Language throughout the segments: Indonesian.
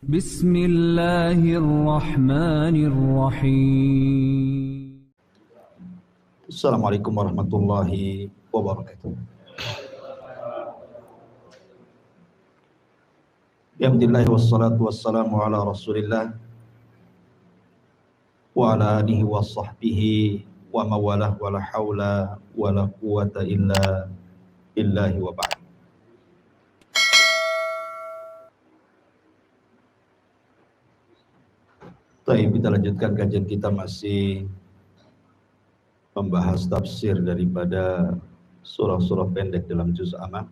Bismillahirrahmanirrahim. Assalamualaikum warahmatullahi wabarakatuh. Alhamdulillah wassalatu wassalamu ala Rasulillah wa ala alihi wa sahbihi wa mawalah wa la hawla wa la quwata illa billahi wa ba'd. Baik, kita lanjutkan kajian kita, masih membahas tafsir daripada surah-surah pendek dalam juz amma.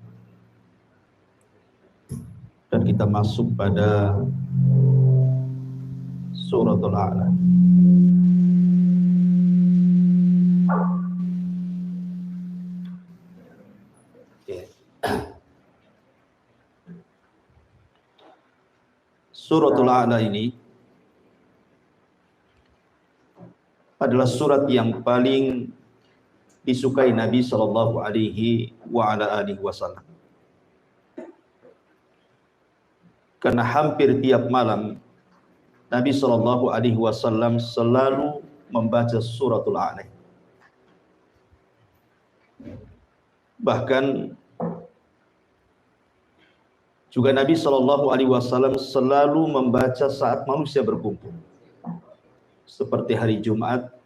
Dan kita masuk pada suratul A'la. Suratul A'la ini adalah surat yang paling disukai Nabi sallallahu alaihi wasallam. Karena hampir tiap malam Nabi sallallahu alaihi wasallam selalu membaca suratul A'la. Bahkan juga Nabi sallallahu alaihi wasallam selalu membaca saat manusia berkumpul, seperti hari Jumat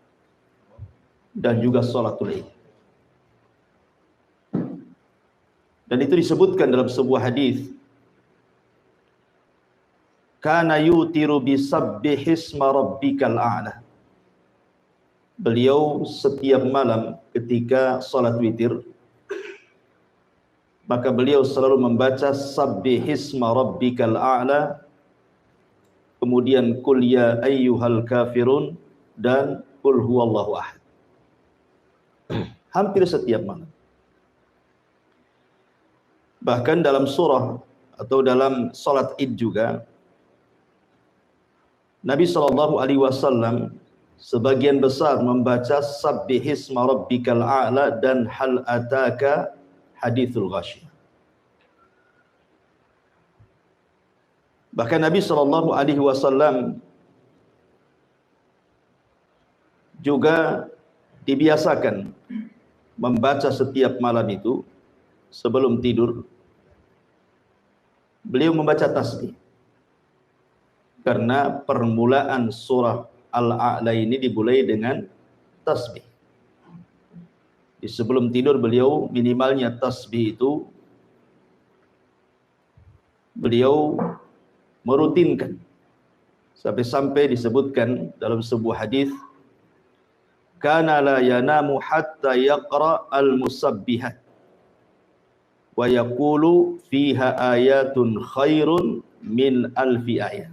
dan juga sholatul Id. Dan itu disebutkan dalam sebuah hadis, kana yutiru bisabbihisma rabbikal a'la. Beliau setiap malam ketika salat witir, maka beliau selalu membaca sabbihisma rabbikal a'la, kemudian qul ya ayyuhal kafirun, dan qul huwallahu ahad. Hampir setiap malam. Bahkan dalam surah atau dalam salat Id juga, Nabi sallallahu alaihi wasallam sebagian besar membaca sabbihisma rabbikal a'la dan hal ataka hadithul ghasyiyah. Bahkan Nabi sallallahu alaihi wasallam juga dibiasakan membaca setiap malam itu sebelum tidur, beliau membaca tasbih. Karena permulaan surah Al-A'la ini dimulai dengan tasbih. Di sebelum tidur beliau minimalnya tasbih itu beliau merutinkan, sampai-sampai disebutkan dalam sebuah hadis, kana la yanamu hatta yaqra al-musabbihat wa yaqulu fiha ayatun khairun min alfi ayat.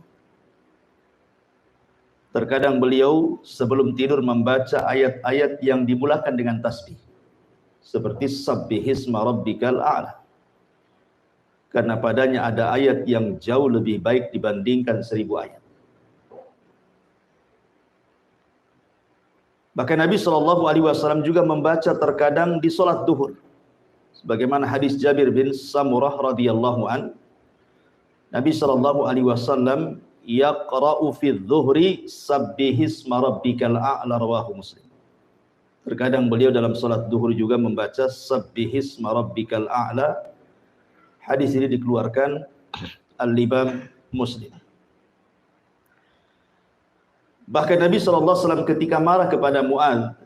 Terkadang beliau sebelum tidur membaca ayat-ayat yang dimulakan dengan tasbih, seperti sabbihisma rabbikal a'la, karena padanya ada ayat yang jauh lebih baik dibandingkan 1000 ayat. Bahkan Nabi sallallahu alaihi wasallam juga membaca terkadang di salat duhur, sebagaimana hadis Jabir bin Samurah radhiyallahu an, Nabi sallallahu alaihi wasallam yaqra'u fi dhuhri sabbihisma rabbikal a'la, rawahu Muslim. Terkadang beliau dalam salat duhur juga membaca sabbihisma rabbikal a'la. Hadis ini dikeluarkan Al-Imam Muslim. Bahkan Nabi SAW ketika marah kepada Mu'adz,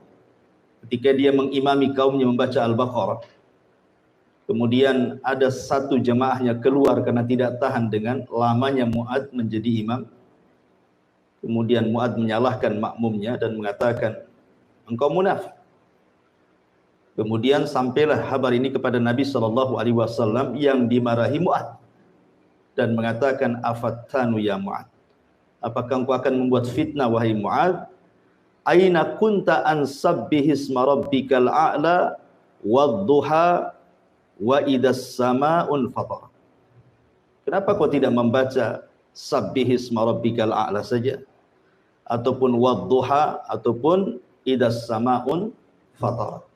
ketika dia mengimami kaumnya membaca Al-Baqarah, kemudian ada satu jemaahnya keluar karena tidak tahan dengan lamanya Mu'adz menjadi imam. Kemudian Mu'adz menyalahkan makmumnya dan mengatakan, engkau munafik. Kemudian sampailah kabar ini kepada Nabi SAW yang dimarahi Mu'adz dan mengatakan, afattanu ya Mu'adz, apakah engkau akan membuat fitnah wahai Mu'adz? Aina kunta an sabbihisma rabbikal a'la wadduha wa idas sama'un fatar. Kenapa kau tidak membaca sabbihisma rabbikal a'la saja, ataupun wadduha, ataupun idas sama'un fatar?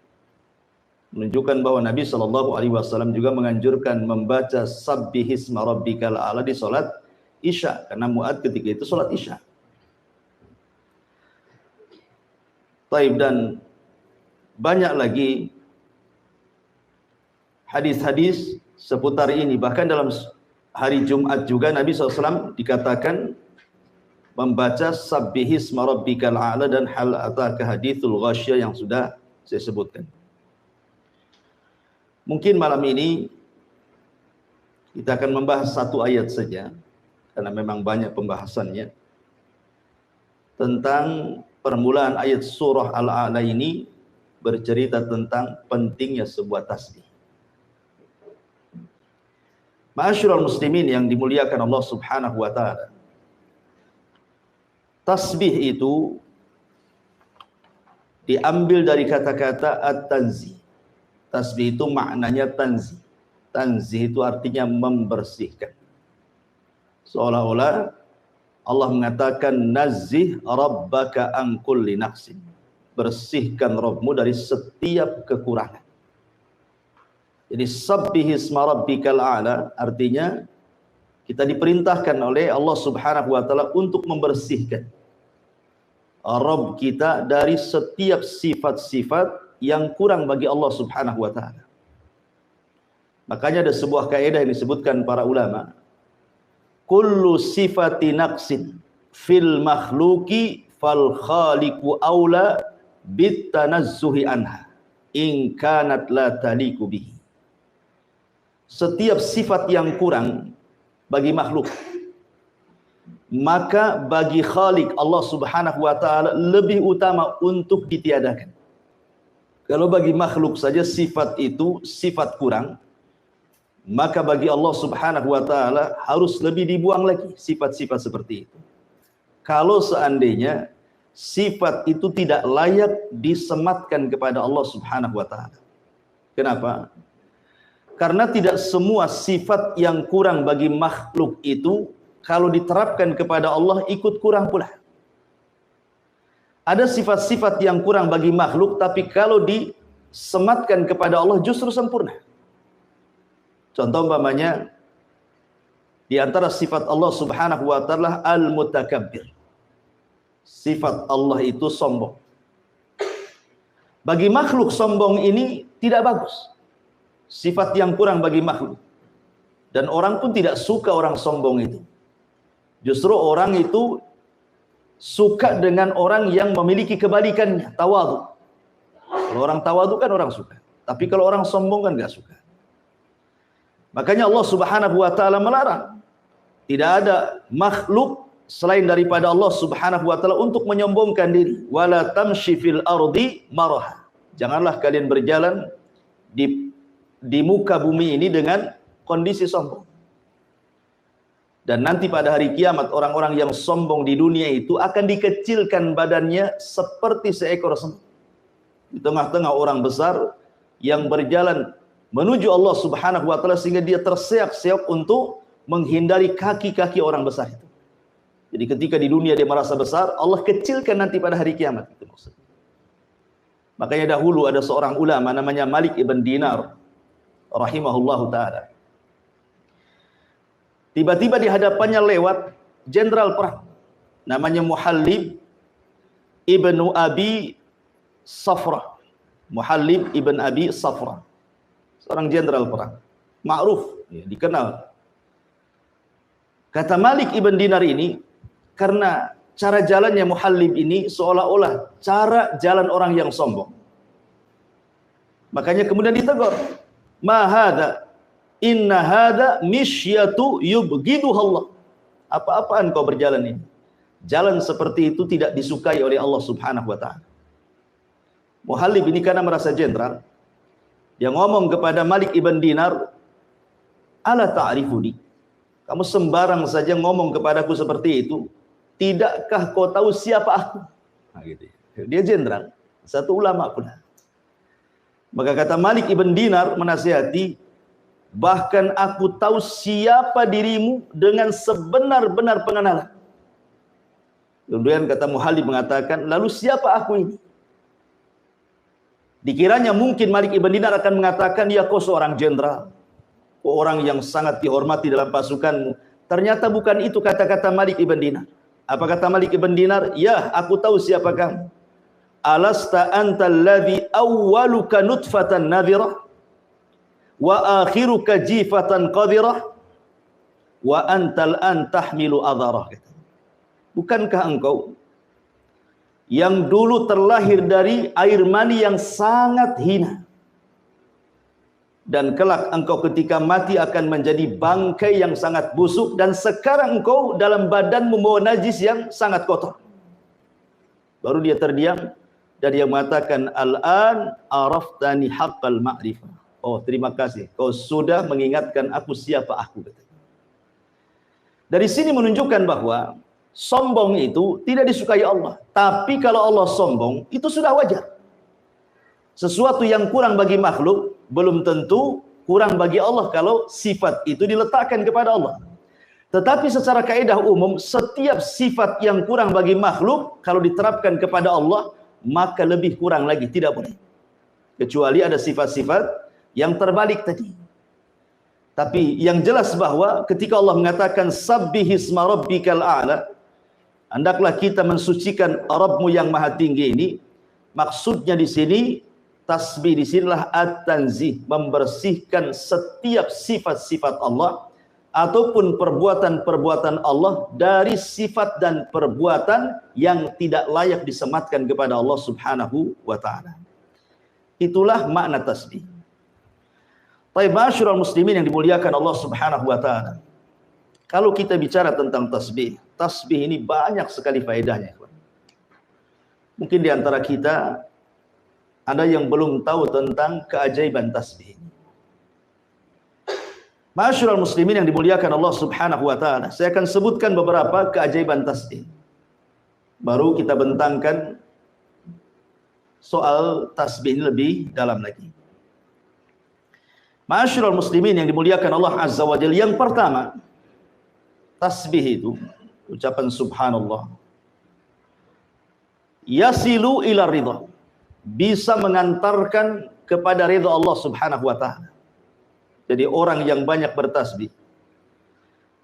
Menunjukkan bahwa Nabi SAW juga menganjurkan membaca sabbihisma rabbikal a'la di salat Isya, karena Mu'adz ketika itu sholat Isya. Taib, dan banyak lagi hadis-hadis seputar ini. Bahkan dalam hari Jumat juga Nabi SAW dikatakan membaca Sabbihisma Rabbikal A'la dan hal ataka hadithul ghasyah yang sudah saya sebutkan. Mungkin malam ini kita akan membahas satu ayat saja, karena memang banyak pembahasannya. Tentang permulaan ayat surah Al-A'la ini bercerita tentang pentingnya sebuah tasbih. Ma'asyiral muslimin yang dimuliakan Allah Subhanahu wa taala. Tasbih itu diambil dari kata-kata at-tanzih. Tasbih itu maknanya tanzih. Tanzih itu artinya membersihkan. Seolah-olah Allah mengatakan nazzih rabbaka an kulli naqsin. Bersihkan Rabbmu dari setiap kekurangan. Jadi sabbihisma rabbikal a'la artinya kita diperintahkan oleh Allah Subhanahu wa taala untuk membersihkan Rabb kita dari setiap sifat-sifat yang kurang bagi Allah Subhanahu wa taala. Makanya ada sebuah kaidah yang disebutkan para ulama, kullu sifati naqsin fil makhluqi fal khaliqu aula bit tanazzuhi anha in kanat la taliqu bihi. Setiap sifat yang kurang bagi makhluk, maka bagi Khaliq Allah Subhanahu wa taala lebih utama untuk ditiadakan. Kalau bagi makhluk saja sifat itu sifat kurang, maka bagi Allah Subhanahu wa taala harus lebih dibuang lagi sifat-sifat seperti itu. Kalau seandainya sifat itu tidak layak disematkan kepada Allah Subhanahu wa taala. Kenapa? Karena tidak semua sifat yang kurang bagi makhluk itu kalau diterapkan kepada Allah ikut kurang pula. Ada sifat-sifat yang kurang bagi makhluk, tapi kalau disematkan kepada Allah justru sempurna. Contoh umpamanya, di antara sifat Allah Subhanahu wa taala al-mutakabbir. Sifat Allah itu sombong. Bagi makhluk sombong ini tidak bagus. Sifat yang kurang bagi makhluk. Dan orang pun tidak suka orang sombong itu. Justru orang itu suka dengan orang yang memiliki kebalikannya, tawadhu. Kalau orang tawadhu kan orang suka. Tapi kalau orang sombong kan enggak suka. Makanya Allah Subhanahu wa taala melarang. Tidak ada makhluk selain daripada Allah Subhanahu wa taala untuk menyombongkan diri. Wala tamshi fil ardi maraha. Janganlah kalian berjalan di muka bumi ini dengan kondisi sombong. Dan nanti pada hari kiamat orang-orang yang sombong di dunia itu akan dikecilkan badannya seperti seekor semut. Di tengah-tengah orang besar yang berjalan menuju Allah Subhanahu wa taala sehingga dia terseok-seok untuk menghindari kaki-kaki orang besar itu. Jadi ketika di dunia dia merasa besar, Allah kecilkan nanti pada hari kiamat, itu maksudnya. Makanya dahulu ada seorang ulama namanya Malik ibn Dinar rahimahullahu taala. Tiba-tiba di hadapannya lewat jenderal perang namanya Muhallib ibnu Abi Safra. Muhallib ibn Abi Safra, seorang jenderal perang, ma'ruf, ya, dikenal. Kata Malik ibn Dinar ini, karena cara jalannya Muhallib ini seolah-olah cara jalan orang yang sombong. Makanya kemudian ditegur, "Ma hadza? Inna hadza mishyatu yubghiduhallah." Apa-apaan kau berjalan ini? Jalan seperti itu tidak disukai oleh Allah Subhanahu wa taala. Muhallib ini karena merasa jenderal, dia ngomong kepada Malik ibn Dinar, "Ala ta'rifuni?" Kamu sembarang saja ngomong kepadaku seperti itu. Tidakkah kau tahu siapa aku? Nah, gitu. Dia jenderal, satu ulama pula. Maka kata Malik ibn Dinar menasihati, bahkan aku tahu siapa dirimu dengan sebenar-benar pengenalan. Kemudian kata Muhallib mengatakan, lalu siapa aku ini? Dikiranya mungkin Malik ibn Dinar akan mengatakan, ya kau seorang jenderal, orang yang sangat dihormati dalam pasukanmu. Ternyata bukan itu kata-kata Malik ibn Dinar. Apa kata Malik ibn Dinar? Ya, aku tahu siapa kamu. Alasta antal ladzi awwaluka nutfatan nadhirah wa akhiruka jifatan qadhirah wa antal an tahmilu adharah. Bukankah engkau yang dulu terlahir dari air mani yang sangat hina, dan kelak engkau ketika mati akan menjadi bangkai yang sangat busuk, dan sekarang engkau dalam badan membawa najis yang sangat kotor. Baru dia terdiam dan dia mengatakan, al-an araftani haqqal ma'rifah. Oh, terima kasih, kau sudah mengingatkan aku siapa aku. Dari sini menunjukkan bahwa sombong itu tidak disukai Allah. Tapi kalau Allah sombong, itu sudah wajar. Sesuatu yang kurang bagi makhluk belum tentu kurang bagi Allah kalau sifat itu diletakkan kepada Allah. Tetapi secara kaidah umum, setiap sifat yang kurang bagi makhluk kalau diterapkan kepada Allah, maka lebih kurang lagi, tidak boleh. Kecuali ada sifat-sifat yang terbalik tadi. Tapi yang jelas bahwa ketika Allah mengatakan sabbihisma rabbikal a'la, hendaklah kita mensucikan Rabbmu yang maha tinggi ini, maksudnya di sini tasbih di sinilah at-tanzih, membersihkan setiap sifat-sifat Allah ataupun perbuatan-perbuatan Allah dari sifat dan perbuatan yang tidak layak disematkan kepada Allah Subhanahu wa taala. Itulah makna tasbih. Baik, ma'asyiral muslimin yang dimuliakan Allah Subhanahu wa taala. Kalau kita bicara tentang tasbih, tasbih ini banyak sekali faedahnya. Mungkin di antara kita ada yang belum tahu tentang keajaiban tasbih. Ma'asyiral muslimin yang dimuliakan Allah Subhanahu wa taala, saya akan sebutkan beberapa keajaiban tasbih. Baru kita bentangkan soal tasbih ini lebih dalam lagi. Ma'asyiral muslimin yang dimuliakan Allah Azza wa Jalla, yang pertama, tasbih itu ucapan subhanallah yasilu ila ridha, bisa mengantarkan kepada ridha Allah Subhanahu wa taala. Jadi orang yang banyak bertasbih,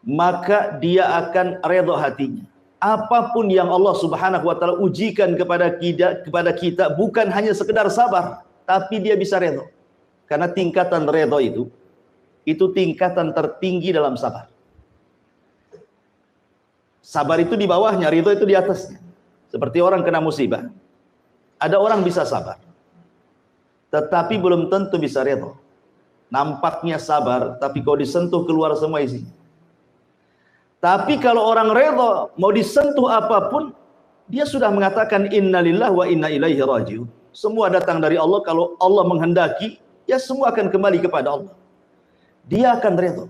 maka dia akan ridha hatinya. Apapun yang Allah Subhanahu wa taala ujikan kepada kita bukan hanya sekedar sabar, tapi dia bisa ridha. Karena tingkatan ridha itu tingkatan tertinggi dalam sabar. Sabar itu di bawahnya, ridha itu di atasnya. Seperti orang kena musibah. Ada orang bisa sabar, tetapi belum tentu bisa ridha. Nampaknya sabar, tapi kalau disentuh keluar semua isinya. Tapi kalau orang ridha, mau disentuh apapun, dia sudah mengatakan innalillahi wa inna ilaihi raji'un. Semua datang dari Allah, kalau Allah menghendaki, ya semua akan kembali kepada Allah. Dia akan ridha.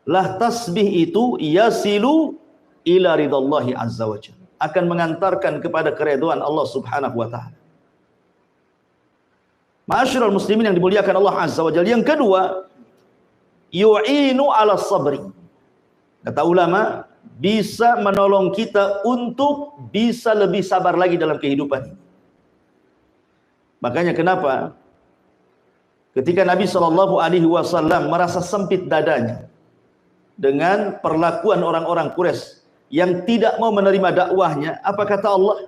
Lah tasbih itu yasilu ila ridallahi azza wa jalla, akan mengantarkan kepada keridhaan Allah Subhanahu wa taala. Ma'asyiral muslimin yang dimuliakan Allah Azza wa Jalla, yang kedua, yu'inu 'ala sabri. Kata ulama, bisa menolong kita untuk bisa lebih sabar lagi dalam kehidupan. Makanya kenapa ketika Nabi SAW merasa sempit dadanya dengan perlakuan orang-orang Quraisy yang tidak mau menerima dakwahnya, apa kata Allah?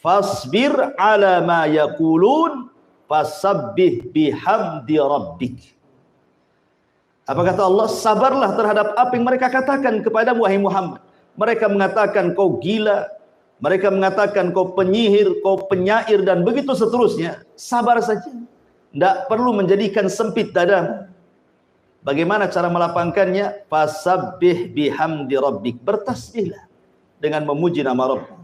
Fasbir ala ma yaqulun fasabbih bihamdi rabbik. Apa kata Allah? Sabarlah terhadap apa yang mereka katakan kepadamu wahai Muhammad. Mereka mengatakan kau gila, mereka mengatakan kau penyihir, kau penyair, dan begitu seterusnya. Sabar saja, tidak perlu menjadikan sempit dadamu. Bagaimana cara melapangkannya? Fasabbih bihamdi rabbik, bertasbihlah dengan memuji nama Rabb.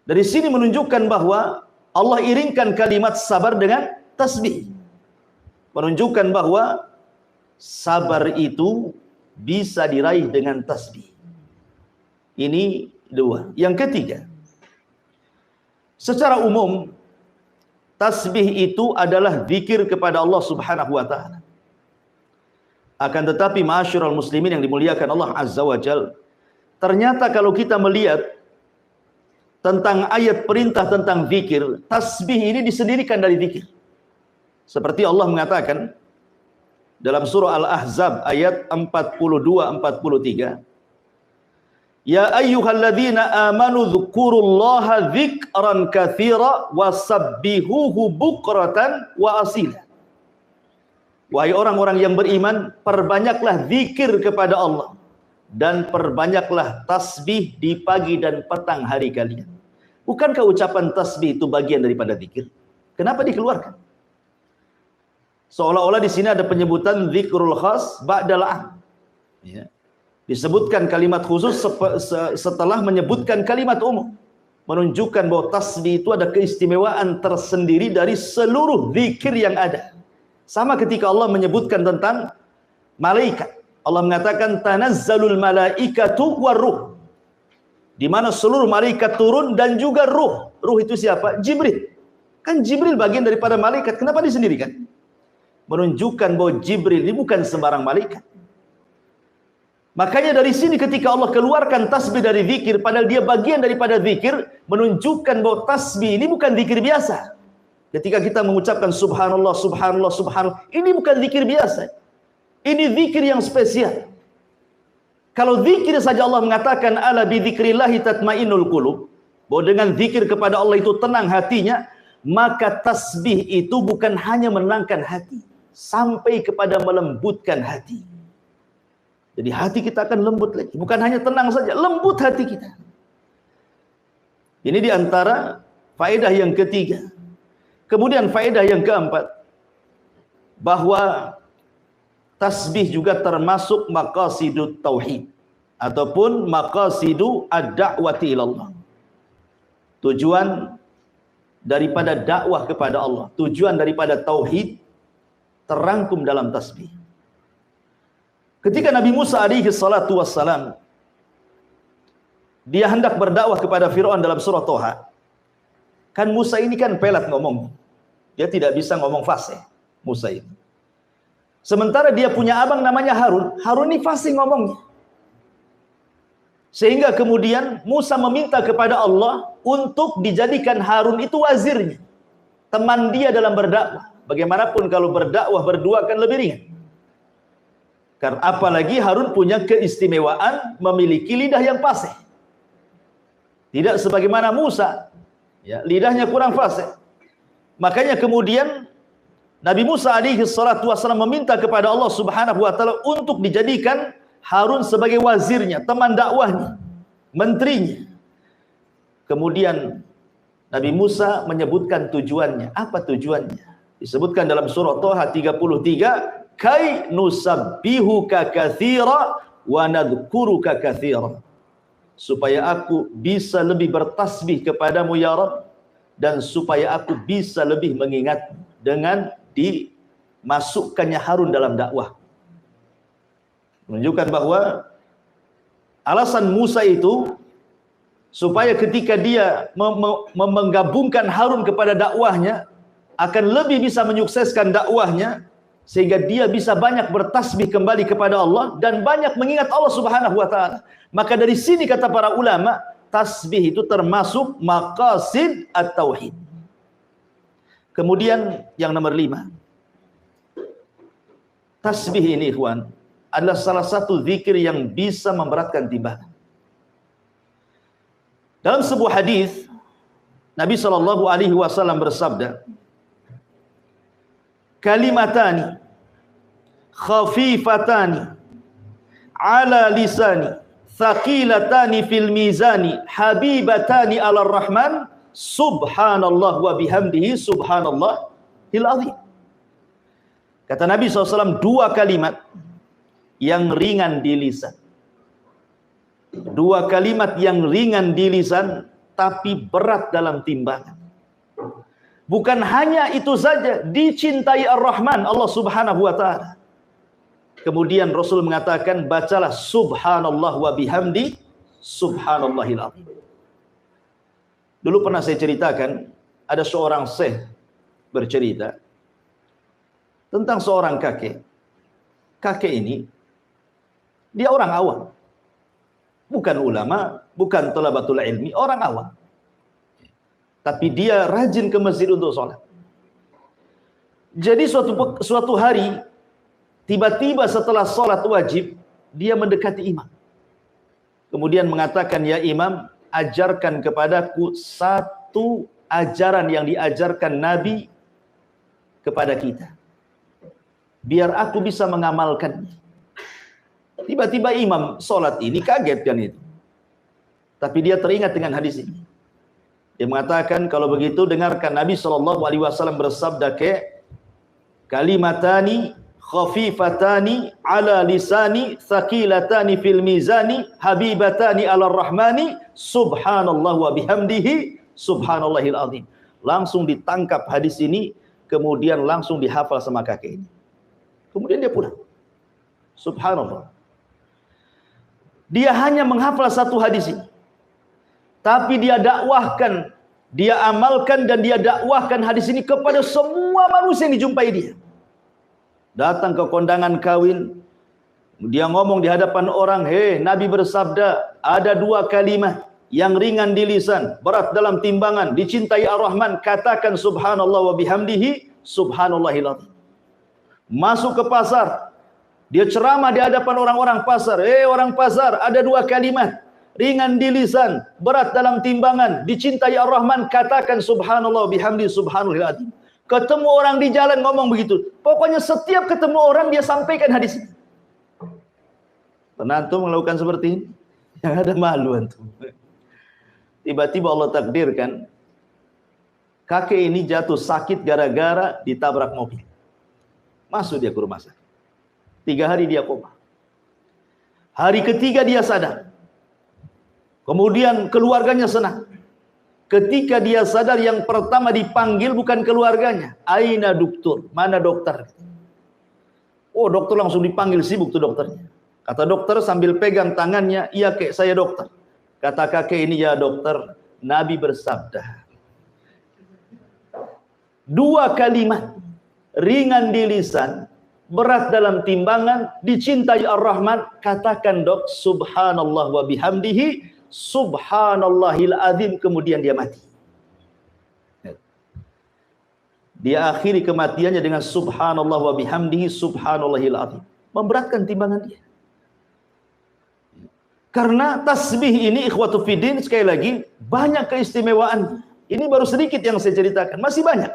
Dari sini menunjukkan bahwa Allah iringkan kalimat sabar dengan tasbih, menunjukkan bahwa sabar itu bisa diraih dengan tasbih. Ini dua. Yang ketiga, secara umum tasbih itu adalah zikir kepada Allah Subhanahu wa taala. Akan tetapi ma'asyiral muslimin yang dimuliakan Allah Azza wa Jalla, ternyata kalau kita melihat tentang ayat perintah tentang zikir, tasbih ini disendirikan dari zikir. Seperti Allah mengatakan, dalam surah Al-Ahzab ayat 42-43. Ya ayyuhalladzina amanu dzkurullaha dzikran katsira wasabbihuhu bukratan wa asila. Wahai orang-orang yang beriman, perbanyaklah zikir kepada Allah dan perbanyaklah tasbih di pagi dan petang hari kalian. Bukankah ucapan tasbih itu bagian daripada zikir? Kenapa dikeluarkan? Seolah-olah di sini ada penyebutan zikrul khas ba'dal 'am. Ya. Disebutkan kalimat khusus setelah menyebutkan kalimat umum, menunjukkan bahwa tasbih itu ada keistimewaan tersendiri dari seluruh zikir yang ada. Sama ketika Allah menyebutkan tentang malaikat. Allah mengatakan tanazzalul malaikatu waruh, di mana seluruh malaikat turun dan juga ruh. Ruh itu siapa? Jibril. Kan Jibril bagian daripada malaikat. Kenapa disendirikan? Menunjukkan bahwa Jibril ini bukan sembarang malaikat. Makanya dari sini ketika Allah keluarkan tasbih dari zikir, padahal dia bagian daripada zikir, menunjukkan bahwa tasbih ini bukan zikir biasa. Ketika kita mengucapkan subhanallah, subhanallah, subhanallah, ini bukan zikir biasa. Ini zikir yang spesial. Kalau zikir saja Allah mengatakan ala bi dzikrillahi tatmainnul qulub, bahwa dengan zikir kepada Allah itu tenang hatinya, maka tasbih itu bukan hanya menenangkan hati, sampai kepada melembutkan hati. Jadi hati kita akan lembut lagi. Bukan hanya tenang saja, lembut hati kita. Ini diantara faedah yang ketiga. Kemudian faedah yang keempat, bahwa tasbih juga termasuk maqasidut tauhid ataupun maqasidu ad-da'wati ilallah. Tujuan daripada dakwah kepada Allah, tujuan daripada tauhid terangkum dalam tasbih. Ketika Nabi Musa alaihi salatu wassalam dia hendak berdakwah kepada Fir'aun dalam surah Toha, kan Musa ini kan pelat ngomong, dia tidak bisa ngomong fasih Musa ini. Sementara dia punya abang namanya Harun, Harun ini fasih ngomongnya. Sehingga kemudian Musa meminta kepada Allah untuk dijadikan Harun itu wazirnya, teman dia dalam berdakwah. Bagaimanapun kalau berdakwah berdua kan lebih ringan. Karena apalagi Harun punya keistimewaan memiliki lidah yang fasih. Tidak sebagaimana Musa, ya, lidahnya kurang fasih. Makanya kemudian Nabi Musa alaihi salatu wasallam meminta kepada Allah Subhanahu wa taala untuk dijadikan Harun sebagai wazirnya, teman dakwahnya, menterinya. Kemudian Nabi Musa menyebutkan tujuannya. Apa tujuannya? Disebutkan dalam surah Toha 33, kai nusabbihuka katsira wa nadhkuruka katsira, supaya aku bisa lebih bertasbih kepadamu ya Rabb, dan supaya aku bisa lebih mengingatmu, dengan dimasukkannya Harun dalam dakwah. Menunjukkan bahwa alasan Musa itu supaya ketika dia menggabungkan Harun kepada dakwahnya akan lebih bisa menyukseskan dakwahnya, sehingga dia bisa banyak bertasbih kembali kepada Allah dan banyak mengingat Allah Subhanahu wa taala. Maka dari sini kata para ulama, tasbih itu termasuk maqasid at-tauhid. Kemudian yang nomor 5, tasbih ini ikhwan adalah salah satu zikir yang bisa memberatkan timbangan. Dalam sebuah hadis Nabi SAW bersabda, kalimatani khafifatani ala lisani thaqilatani fil mizani habibatani ala rahman subhanallah wa bihamdihi subhanallahil azim. Kata Nabi SAW, 2 kalimat yang ringan di lisan, 2 kalimat yang ringan di lisan tapi berat dalam timbangan. Bukan hanya itu saja, dicintai Ar-Rahman, Allah Subhanahu wa taala. Kemudian Rasul mengatakan, bacalah subhanallah wa bihamdi subhanallahil azim. Dulu pernah saya ceritakan, ada seorang syekh bercerita tentang seorang kakek. Kakek ini dia orang awam, bukan ulama, bukan thalabatul ilmi, orang awam. Tapi dia rajin ke masjid untuk sholat. Jadi suatu hari Tiba-tiba setelah sholat wajib, dia mendekati imam. Kemudian mengatakan, ya imam, ajarkan kepadaku satu ajaran yang diajarkan Nabi kepada kita, biar aku bisa mengamalkannya. Tiba-tiba imam sholat ini kaget kan itu. Tapi dia teringat dengan hadis ini. Dia mengatakan, kalau begitu dengarkan Nabi SAW bersabda kalimatani khafifatani ala lisani thaqilatani fil mizani habibatani ala rahmani subhanallah wa bihamdihi subhanallahil azim. Langsung ditangkap hadis ini, kemudian langsung dihafal sama kakek ini. Kemudian dia pulang. Subhanallah. Dia hanya menghafal satu hadis ini, tapi dia dakwahkan, dia amalkan, dan dia dakwahkan hadis ini kepada semua manusia yang dijumpai dia. Datang ke kondangan kawin, dia ngomong di hadapan orang, Nabi bersabda, ada dua kalimat yang ringan di lisan, berat dalam timbangan, dicintai Ar-Rahman, katakan subhanallah wa bihamdihi subhanallahil azim. Masuk ke pasar, dia ceramah di hadapan orang-orang pasar, orang pasar, ada dua kalimat ringan di lisan, berat dalam timbangan, dicintai Ar-Rahman, katakan subhanallah wa bihamdihi subhanallahil azim. Ketemu orang di jalan ngomong begitu. Pokoknya setiap ketemu orang dia sampaikan hadis ini. Antum melakukan seperti ini? Yang ada malu antum. Tiba-tiba Allah takdirkan kakek ini jatuh sakit gara-gara ditabrak mobil. Masuk dia ke rumah sakit. 3 hari dia koma. Hari ketiga dia sadar. Kemudian keluarganya senang. Ketika dia sadar, yang pertama dipanggil bukan keluarganya. Aina dokter? Mana dokter? Oh, dokter langsung dipanggil, sibuk tuh dokternya. Kata dokter sambil pegang tangannya, iya kek, saya dokter. Kata kakek ini, ya dokter, Nabi bersabda, 2 kalimat ringan di lisan, berat dalam timbangan, dicintai Ar-Rahman, katakan dok, subhanallah wa bihamdihi subhanallahil azim. Kemudian dia mati. Dia akhiri kematiannya dengan subhanallah wa bihamdihi subhanallahil azim. Memberatkan timbangan dia. Karena tasbih ini ikhwatu fiddin, sekali lagi banyak keistimewaan. Ini baru sedikit yang saya ceritakan, masih banyak.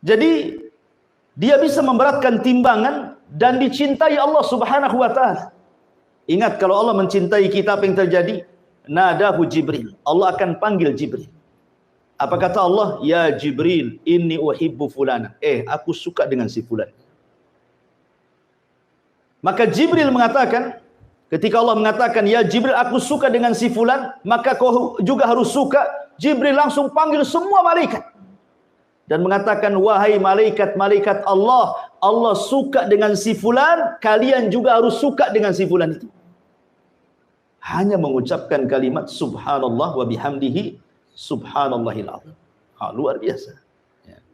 Jadi dia bisa memberatkan timbangan dan dicintai Allah Subhanahu wa taala. Ingat, kalau Allah mencintai kita, apa yang terjadi? Nadahu Jibril. Allah akan panggil Jibril. Apa kata Allah? Ya Jibril, inni uhibbu fulana. Aku suka dengan si fulan. Maka Jibril mengatakan, ketika Allah mengatakan, ya Jibril, aku suka dengan si fulan, maka kau juga harus suka. Jibril langsung panggil semua malaikat. Dan mengatakan, wahai malaikat-malaikat Allah, Allah suka dengan si fulan, kalian juga harus suka dengan si fulan itu. Hanya mengucapkan kalimat subhanallah wa bihamdihi subhanallahil azim. Luar biasa. Ya.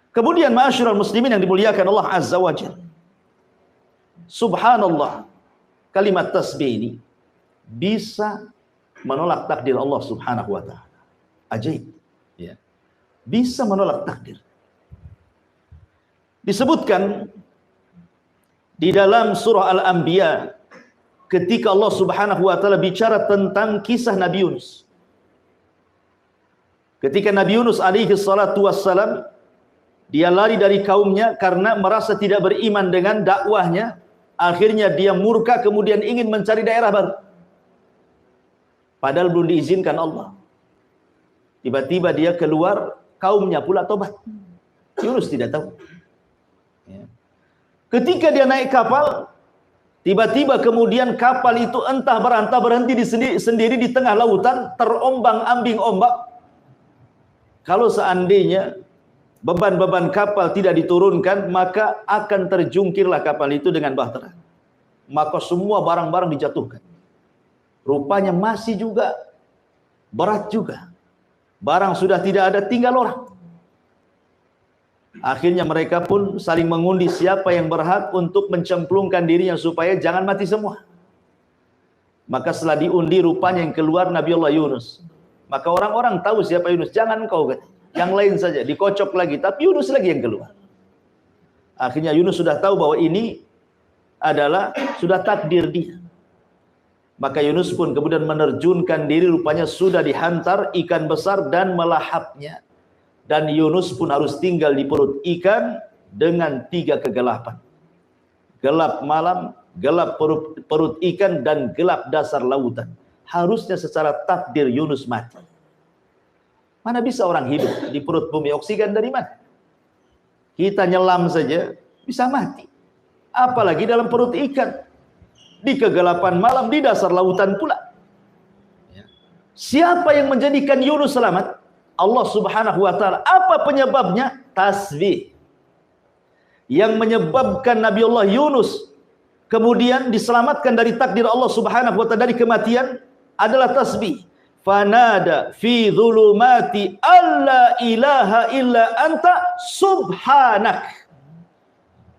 Kemudian ma'asyiral muslimin yang dimuliakan Allah Azza wa Jalla. Subhanallah, kalimat tasbih ini bisa menolak takdir Allah Subhanahu wa taala. Ajaib. Ya. Bisa menolak takdir. Disebutkan di dalam surah Al-Anbiya, ketika Allah Subhanahu wa taala bicara tentang kisah Nabi Yunus. Ketika Nabi Yunus alaihi salatu wassalam, dia lari dari kaumnya karena merasa tidak beriman dengan dakwahnya, akhirnya dia murka, kemudian ingin mencari daerah baru. Padahal belum diizinkan Allah. Tiba-tiba dia keluar, kaumnya pula tobat. Yunus tidak tahu. Ya. Ketika dia naik kapal, tiba-tiba kemudian kapal itu entah berantah berhenti sendiri di tengah lautan, terombang-ambing ombak. Kalau seandainya beban-beban kapal tidak diturunkan, maka akan terjungkirlah kapal itu dengan bahtera. Maka semua barang-barang dijatuhkan. Rupanya masih juga berat juga. Barang sudah tidak ada, tinggal orang. Akhirnya mereka pun saling mengundi siapa yang berhak untuk mencemplungkan dirinya supaya jangan mati semua. Maka setelah diundi, rupanya yang keluar Nabi Allah Yunus. Maka orang-orang tahu siapa Yunus. Jangan engkau, yang lain saja. Dikocok lagi, tapi Yunus lagi yang keluar. Akhirnya Yunus sudah tahu bahwa ini adalah sudah takdir dia. Maka Yunus pun kemudian menerjunkan diri, rupanya sudah dihantar ikan besar dan melahapnya. Dan Yunus pun harus tinggal di perut ikan dengan 3 kegelapan. Gelap malam, gelap perut ikan, dan gelap dasar lautan. Harusnya secara takdir Yunus mati. Mana bisa orang hidup di perut bumi? Oksigen dari mana? Kita nyelam saja bisa mati. Apalagi dalam perut ikan. Di kegelapan malam, di dasar lautan pula. Siapa yang menjadikan Yunus selamat? Allah Subhanahu wa ta'ala. Apa penyebabnya? Tasbih. Yang menyebabkan Nabiullah Yunus kemudian diselamatkan dari takdir Allah Subhanahu wa ta'ala, dari kematian, adalah tasbih. Fanada fi dhulumati alla ilaha illa anta subhanak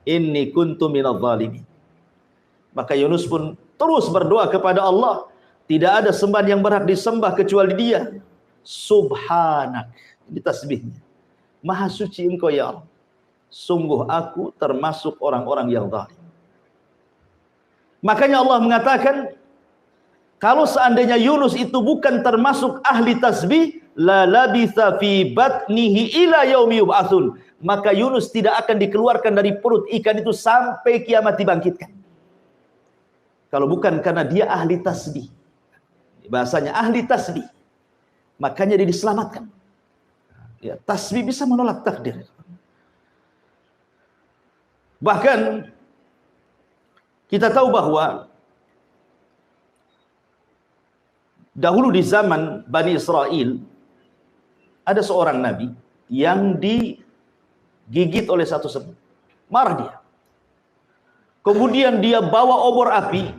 inni kuntu minadh dhalimin. Maka Yunus pun terus berdoa kepada Allah, tidak ada sembahan yang berhak disembah kecuali Dia. Subhanak, ini tasbihnya. Maha suci Engkau ya Allah. Sungguh aku termasuk orang-orang yang zalim. Makanya Allah mengatakan, kalau seandainya Yunus itu bukan termasuk ahli tasbih, la labitha fi batnihi ila yaumi yub'atsun, maka Yunus tidak akan dikeluarkan dari perut ikan itu sampai kiamat dibangkitkan. Kalau bukan karena dia ahli tasbih, bahasanya ahli tasbih, makanya dia diselamatkan. Ya, tasbih bisa menolak takdir. Bahkan kita tahu bahwa dahulu di zaman Bani Israel ada seorang nabi yang digigit oleh satu semut. Marah dia. Kemudian dia bawa obor api.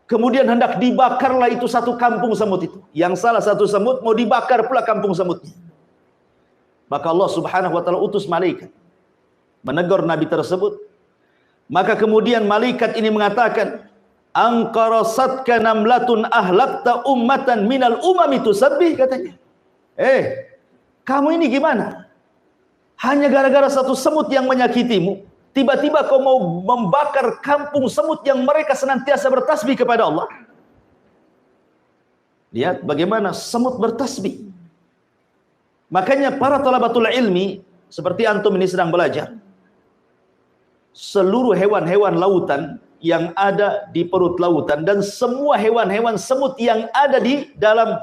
Kemudian hendak dibakarlah itu satu kampung semut itu. Yang salah satu semut mau dibakar pula kampung semutnya. Maka Allah Subhanahu wa ta'ala utus malaikat menegur nabi tersebut. Maka kemudian malaikat ini mengatakan, angkarasatka namlatun ahlakta ummatan minal umami tusabbih, katanya. Kamu ini gimana? Hanya gara-gara satu semut yang menyakitimu, tiba-tiba kau mau membakar kampung semut yang mereka senantiasa bertasbih kepada Allah. Lihat bagaimana semut bertasbih. Makanya para talabatul ilmi, seperti antum ini sedang belajar, seluruh hewan-hewan lautan yang ada di perut lautan dan semua hewan-hewan semut yang ada di dalam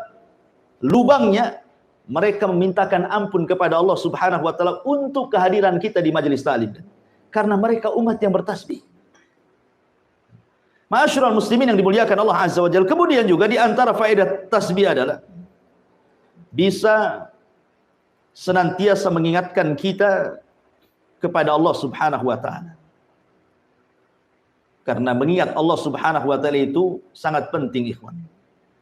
lubangnya, mereka memintakan ampun kepada Allah Subhanahu wa ta'ala untuk kehadiran kita di majelis ta'lim, karena mereka umat yang bertasbih. Ma'asyiral muslimin yang dimuliakan Allah Azza wa Jalla. Kemudian juga di antara faedah tasbih adalah bisa senantiasa mengingatkan kita kepada Allah Subhanahu wa ta'ala. Karena mengingat Allah Subhanahu wa ta'ala itu sangat penting, ikhwan.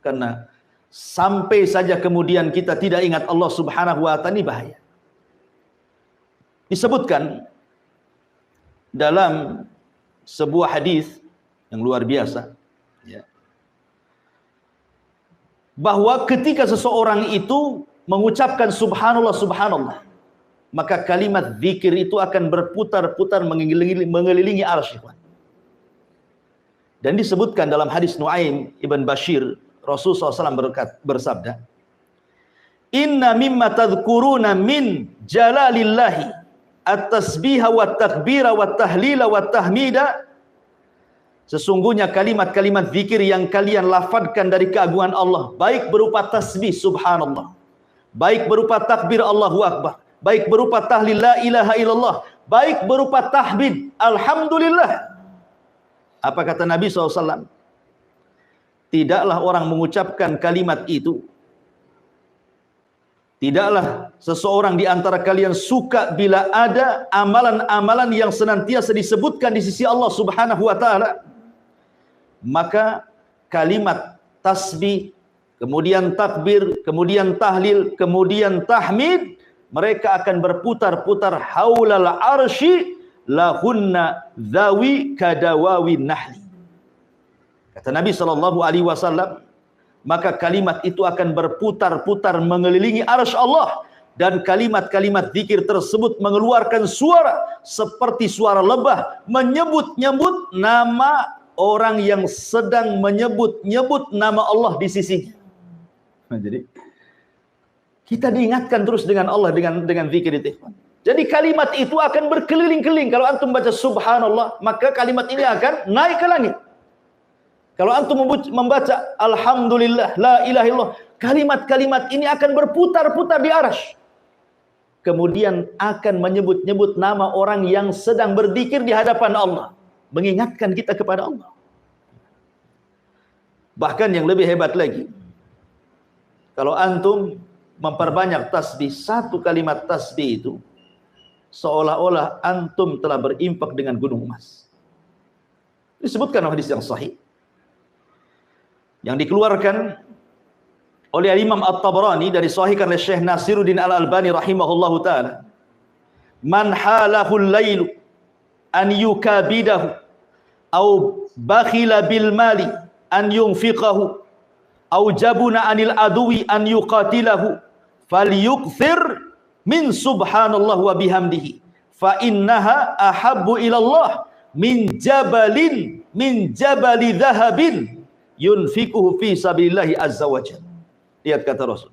Karena sampai saja kemudian kita tidak ingat Allah Subhanahu wa ta'ala, ini bahaya. Disebutkan dalam sebuah hadis yang luar biasa, ya, bahwa ketika seseorang itu mengucapkan subhanallah, subhanallah, maka kalimat zikir itu akan berputar-putar mengelilingi arsy. Dan disebutkan dalam hadis Nuaim ibn Bashir, Rasulullah SAW bersabda, inna mimma tadhkuruna min jalalillahi at-tasbiha wa takbira wa tahlila wa tahmida, sesungguhnya kalimat-kalimat zikir yang kalian lafadkan dari keagungan Allah, baik berupa tasbih subhanallah, baik berupa takbir Allahu Akbar, baik berupa tahlil la ilaha illallah, baik berupa tahmid alhamdulillah. Apa kata Nabi SAW? Tidaklah orang mengucapkan kalimat itu, tidaklah seseorang di antara kalian suka bila ada amalan-amalan yang senantiasa disebutkan di sisi Allah Subhanahu wa ta'ala, maka kalimat tasbih, kemudian takbir, kemudian tahlil, kemudian tahmid, mereka akan berputar-putar haulal arsy lahunna dhawi kadawawi nahli. Kata Nabi SAW, maka kalimat itu akan berputar-putar mengelilingi arsy Allah dan kalimat-kalimat zikir tersebut mengeluarkan suara seperti suara lebah menyebut-nyebut nama orang yang sedang menyebut-nyebut nama Allah di sisinya. Nah, jadi kita diingatkan terus dengan Allah dengan zikir itu. Jadi kalimat itu akan berkeliling-keliling. Kalau antum baca subhanallah, maka kalimat ini akan naik ke langit. Kalau antum membaca alhamdulillah, la ilaha illallah, kalimat-kalimat ini akan berputar-putar di arasy. Kemudian akan menyebut-nyebut nama orang yang sedang berzikir di hadapan Allah, mengingatkan kita kepada Allah. Bahkan yang lebih hebat lagi, kalau antum memperbanyak tasbih, satu kalimat tasbih itu seolah-olah antum telah berimpak dengan gunung emas. Disebutkan dalam hadis yang sahih yang dikeluarkan oleh Imam At-Tabrani dari sahihkan oleh Syekh Nasiruddin Al-Albani rahimahullahu taala, man halahul lailu an yukabidahu au bakhila bil mali an yunfiqahu au jabuna anil adwi an yuqatilahu falyukthir min subhanallah wa bihamdihi fa innaha ahabbu ilallah min jabali dhahabin yunfikuhu fi sabilillahi azza wajalla. Lihat kata Rasul,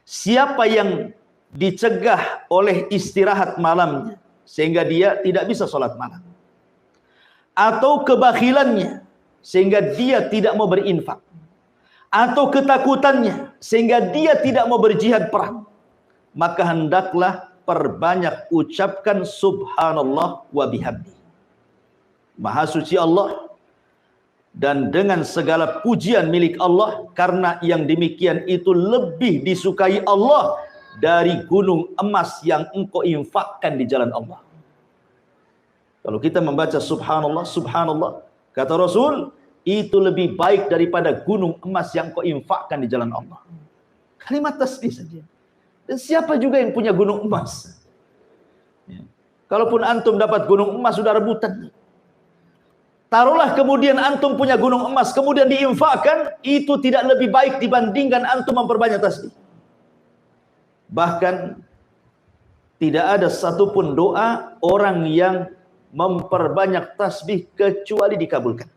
siapa yang dicegah oleh istirahat malamnya sehingga dia tidak bisa sholat malam, atau kebakhilannya sehingga dia tidak mau berinfak, atau ketakutannya sehingga dia tidak mau berjihad perang, maka hendaklah perbanyak ucapkan subhanallah wa bihamdi. Maha suci Allah dan dengan segala pujian milik Allah, karena yang demikian itu lebih disukai Allah dari gunung emas yang engkau infakkan di jalan Allah. Kalau kita membaca subhanallah, subhanallah, kata Rasul, itu lebih baik daripada gunung emas yang engkau infakkan di jalan Allah. Kalimat tasbih saja. Dan siapa juga yang punya gunung emas? Ya. Kalaupun antum dapat gunung emas, sudah rebutan. Taruhlah kemudian antum punya gunung emas, kemudian diinfakkan, itu tidak lebih baik dibandingkan antum memperbanyak tasbih. Bahkan tidak ada satupun doa orang yang memperbanyak tasbih kecuali dikabulkan.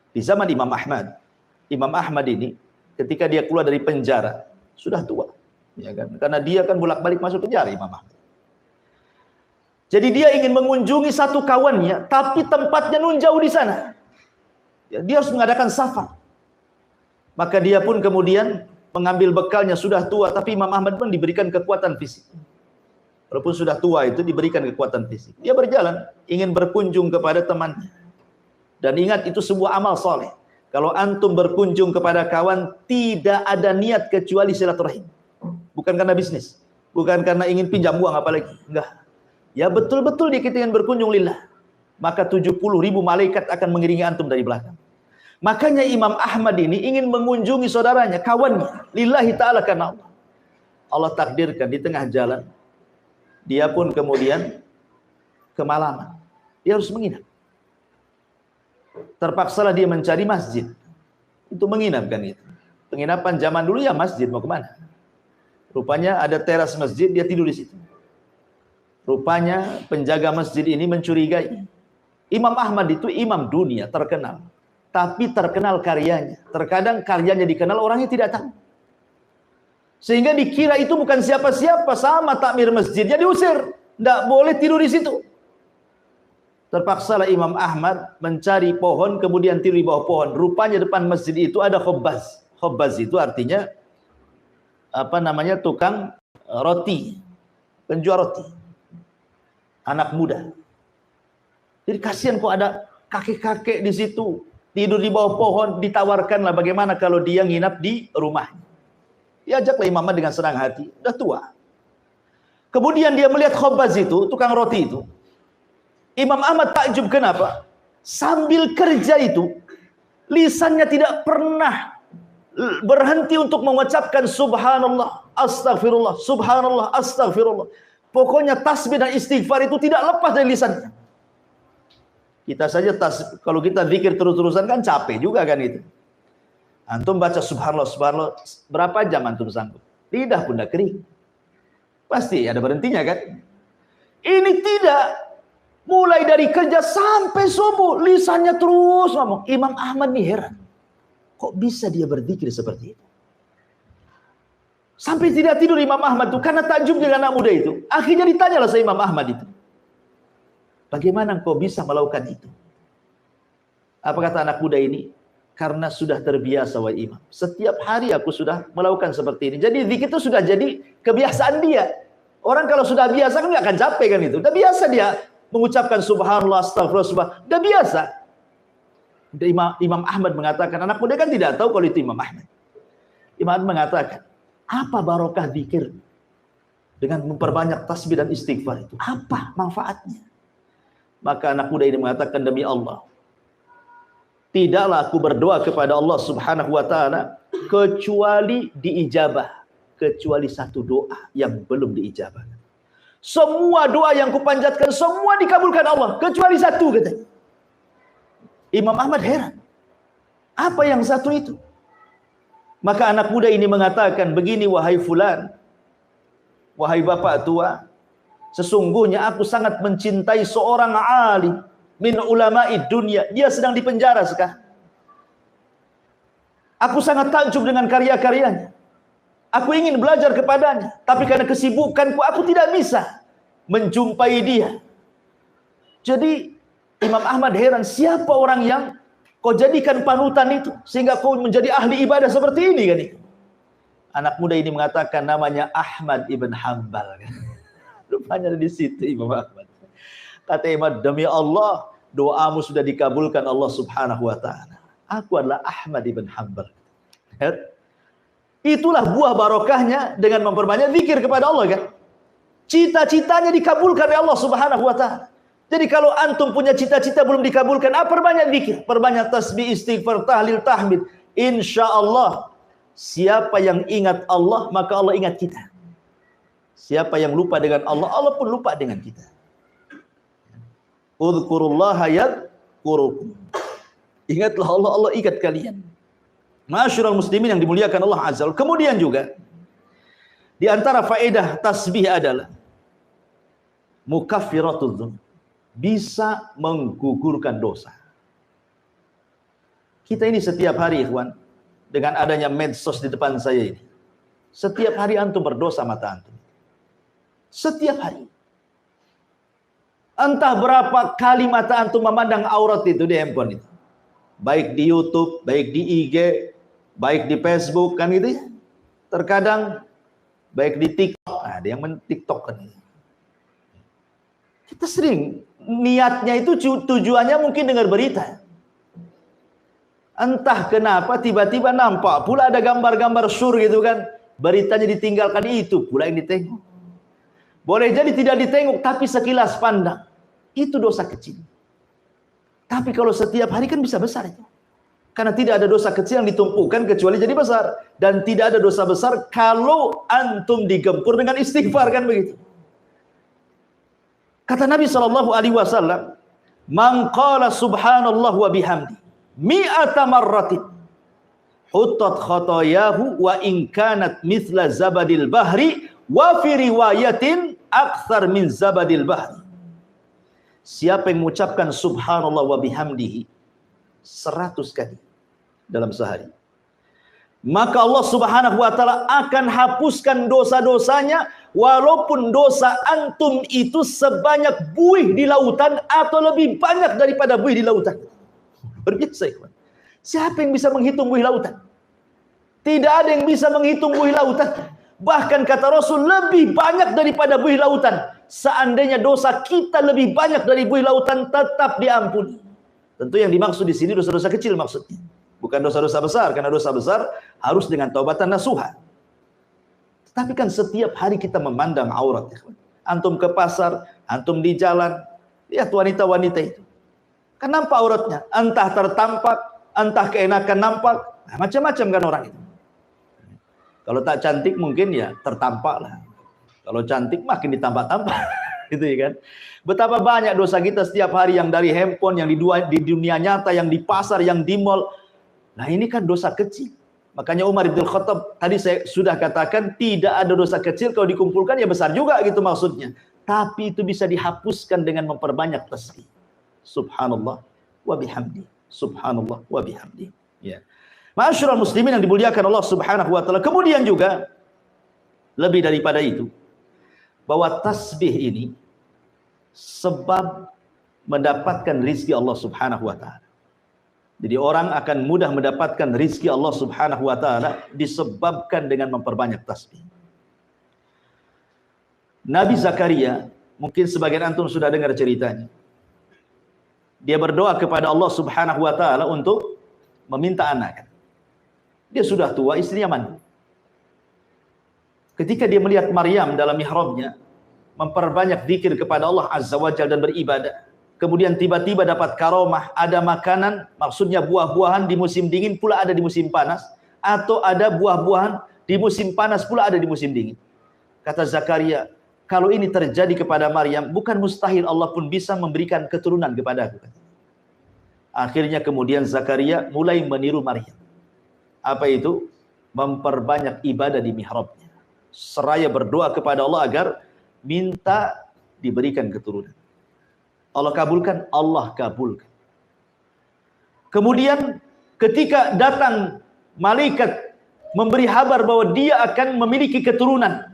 Di zaman Imam Ahmad ini ketika dia keluar dari penjara sudah tua, ya kan? Karena dia kan bolak-balik masuk penjara Imam Ahmad. Jadi dia ingin mengunjungi satu kawannya, tapi tempatnya nun jauh di sana. Ya, dia harus mengadakan safar. Maka dia pun kemudian mengambil bekalnya, sudah tua, tapi Imam Ahmad pun diberikan kekuatan fisik. Walaupun sudah tua itu diberikan kekuatan fisik. Dia berjalan, ingin berkunjung kepada temannya. Dan ingat, itu sebuah amal soleh. Kalau antum berkunjung kepada kawan, tidak ada niat kecuali silaturahim. Bukan karena bisnis. Bukan karena ingin pinjam uang apalagi. Enggak. Ya betul-betul dia kita ingin berkunjung lillah. Maka 70.000 malaikat akan mengiringi antum dari belakang. Makanya Imam Ahmad ini ingin mengunjungi saudaranya, kawannya, lillahi ta'ala karena Allah. Allah takdirkan di tengah jalan, dia pun kemudian kemalaman. Dia harus menginap. Terpaksalah dia mencari masjid untuk menginap kan itu. Penginapan zaman dulu ya masjid, mau kemana? Rupanya ada teras masjid, dia tidur di situ. Rupanya penjaga masjid ini mencurigai. Imam Ahmad itu imam dunia terkenal, tapi terkenal karyanya. Terkadang karyanya dikenal, orangnya tidak tahu. Sehingga dikira itu bukan siapa-siapa, sama takmir masjidnya diusir. Tidak boleh tidur di situ. Terpaksalah Imam Ahmad mencari pohon, kemudian tidur di bawah pohon. Rupanya depan masjid itu ada khobbaz. Khobbaz itu artinya tukang roti, penjual roti. Anak muda. Jadi kasihan kok ada kakek-kakek di situ tidur di bawah pohon, ditawarkanlah bagaimana kalau dia nginap di rumahnya. Diajaklah Imam Ahmad dengan senang hati, udah tua. Kemudian dia melihat khobbaz itu, tukang roti itu. Imam Ahmad takjub, kenapa? Sambil kerja itu, lisannya tidak pernah berhenti untuk mengucapkan subhanallah, astagfirullah, subhanallah, astagfirullah. Pokoknya tasbih dan istighfar itu tidak lepas dari lisannya. Kita saja kalau kita zikir terus-terusan kan capek juga kan itu. Antum baca subhanallah, subhanallah, berapa jam antum sanggup? lidah pun dah kering. Pasti ada berhentinya kan? Ini tidak. Mulai dari kerja sampai subuh, lisannya terus ngomong. Imam Ahmad nih heran. Kok bisa dia berzikir seperti itu? Sampai tidak tidur Imam Ahmad itu karena takjub dengan anak muda itu. Akhirnya ditanyalah sama Imam Ahmad itu. Bagaimana engkau bisa melakukan itu? Apa kata anak muda ini? Karena sudah terbiasa wahai Imam. Setiap hari aku sudah melakukan seperti ini. Jadi zikir itu sudah jadi kebiasaan dia. Orang kalau sudah biasa kan nggak akan capek kan itu. Udah biasa dia mengucapkan subhanallah, astagfirullah, subhanallah. Udah biasa. Imam Ahmad mengatakan, anak muda kan tidak tahu kalau itu Imam Ahmad. Imam Ahmad mengatakan, apa barokah zikir dengan memperbanyak tasbih dan istighfar itu? Apa manfaatnya? Maka anak muda ini mengatakan, demi Allah, tidaklah aku berdoa kepada Allah Subhanahu wa taala kecuali diijabah, kecuali satu doa yang belum diijabah. Semua doa yang kupanjatkan semua dikabulkan Allah kecuali satu, katanya. Imam Ahmad heran. Apa yang satu itu? Maka anak muda ini mengatakan begini, wahai fulan, wahai bapak tua, sesungguhnya aku sangat mencintai seorang alim min ulama'i dunia. Dia sedang dipenjara sekarang. Aku sangat takjub dengan karya-karyanya. Aku ingin belajar kepadanya, tapi karena kesibukanku aku tidak bisa menjumpai dia. Jadi Imam Ahmad heran, siapa orang yang kau jadikan panutan itu sehingga kau menjadi ahli ibadah seperti ini kan? Anak muda ini mengatakan namanya Ahmad ibn Hanbal. Rupanya di situ Imam Ahmad. Kata Imam, demi Allah, doamu sudah dikabulkan Allah Subhanahu wa taala. Aku adalah Ahmad ibn Hanbal. Itulah buah barokahnya dengan memperbanyak zikir kepada Allah kan. Cita-citanya dikabulkan oleh Allah Subhanahu wa taala. Jadi kalau antum punya cita-cita belum dikabulkan, perbanyak zikir, perbanyak tasbih, istighfar, tahlil, tahmid. Insyaallah siapa yang ingat Allah, maka Allah ingat kita. Siapa yang lupa dengan Allah, Allah pun lupa dengan kita. Udzukurullaha yadhkurukum. Ingatlah Allah, Allah ingat kalian. Ma'asyiral muslimin yang dimuliakan Allah Azza wa Jalla. Kemudian juga di antara faedah tasbih adalah mukaffiratul dzunub, bisa menggugurkan dosa. Kita ini setiap hari ikhwan, dengan adanya medsos di depan saya ini, setiap hari antum berdosa mata antum. Setiap hari. Entah berapa kali mata antum memandang aurat itu di handphone itu. Baik di YouTube, baik di IG, baik di Facebook kan gitu ya. Terkadang baik di TikTok, ada yang men-TikTok kan. Kita sering niatnya itu tujuannya mungkin dengar berita. Entah kenapa tiba-tiba nampak pula ada gambar-gambar sur gitu kan. Beritanya ditinggalkan, itu pula yang ditengok. Boleh jadi tidak ditengok tapi sekilas pandang. Itu dosa kecil. Tapi kalau setiap hari kan bisa besar itu. Karena tidak ada dosa kecil yang ditumpukan kecuali jadi besar. Dan tidak ada dosa besar kalau antum digempur dengan istighfar kan begitu. Kata Nabi SAW, man qala subhanallah wa bihamdi mi'ata marratin huttat khotoyahu wa in kanat mithla zabadil bahri wa fi riwayatin akthar min zabadil bahri. Siapa yang mengucapkan subhanallah wa bihamdihi 100 kali dalam sehari, maka Allah Subhanahu wa taala akan hapuskan dosa-dosanya, walaupun dosa antum itu sebanyak buih di lautan atau lebih banyak daripada buih di lautan. Berbiasa ikhwan. Siapa yang bisa menghitung buih lautan? Tidak ada yang bisa menghitung buih lautan. Bahkan kata Rasul, lebih banyak daripada buih lautan. Seandainya dosa kita lebih banyak dari buih lautan, tetap diampuni. Tentu yang dimaksud di sini dosa-dosa kecil maksudnya. Bukan dosa-dosa besar, karena dosa besar harus dengan taubatan nasuha. Tapi kan setiap hari kita memandang aurat. Antum ke pasar, antum di jalan, lihat wanita-wanita itu. Kan nampak auratnya. Entah tertampak, entah keenakan nampak. Nah, macam-macam kan orang itu. Kalau tak cantik mungkin ya tertampak lah. Kalau cantik makin ditampak-tampak. Gitu ya kan. Betapa banyak dosa kita setiap hari, yang dari handphone, yang di dunia nyata, yang di pasar, yang di mall. Nah ini kan dosa kecil. Makanya Umar bin Khattab tadi saya sudah katakan tidak ada dosa kecil kalau dikumpulkan ya besar juga gitu maksudnya. Tapi itu bisa dihapuskan dengan memperbanyak tasbih. Subhanallah wa bihamdi. Subhanallah wa bihamdi. Ya. Ma'asyiral muslimin yang dimuliakan Allah Subhanahu wa taala. Kemudian juga lebih daripada itu bahwa tasbih ini sebab mendapatkan rizki Allah Subhanahu wa taala. Jadi orang akan mudah mendapatkan rizki Allah Subhanahu wa taala disebabkan dengan memperbanyak tasbih. Nabi Zakaria, mungkin sebagian antum sudah dengar ceritanya. Dia berdoa kepada Allah Subhanahu wa taala untuk meminta anak. Dia sudah tua, istrinya mandul. Ketika dia melihat Maryam dalam mihrabnya memperbanyak zikir kepada Allah Azza wa Jalla dan beribadah, kemudian tiba-tiba dapat karomah, ada makanan, maksudnya buah-buahan di musim dingin pula ada di musim panas, atau ada buah-buahan di musim panas pula ada di musim dingin. Kata Zakaria, kalau ini terjadi kepada Maryam, bukan mustahil Allah pun bisa memberikan keturunan kepadaku. Akhirnya kemudian Zakaria mulai meniru Maryam. Apa itu? Memperbanyak ibadah di mihrabnya. Seraya berdoa kepada Allah agar minta diberikan keturunan. Allah kabulkan, Allah kabulkan. Kemudian ketika datang malaikat memberi kabar bahwa dia akan memiliki keturunan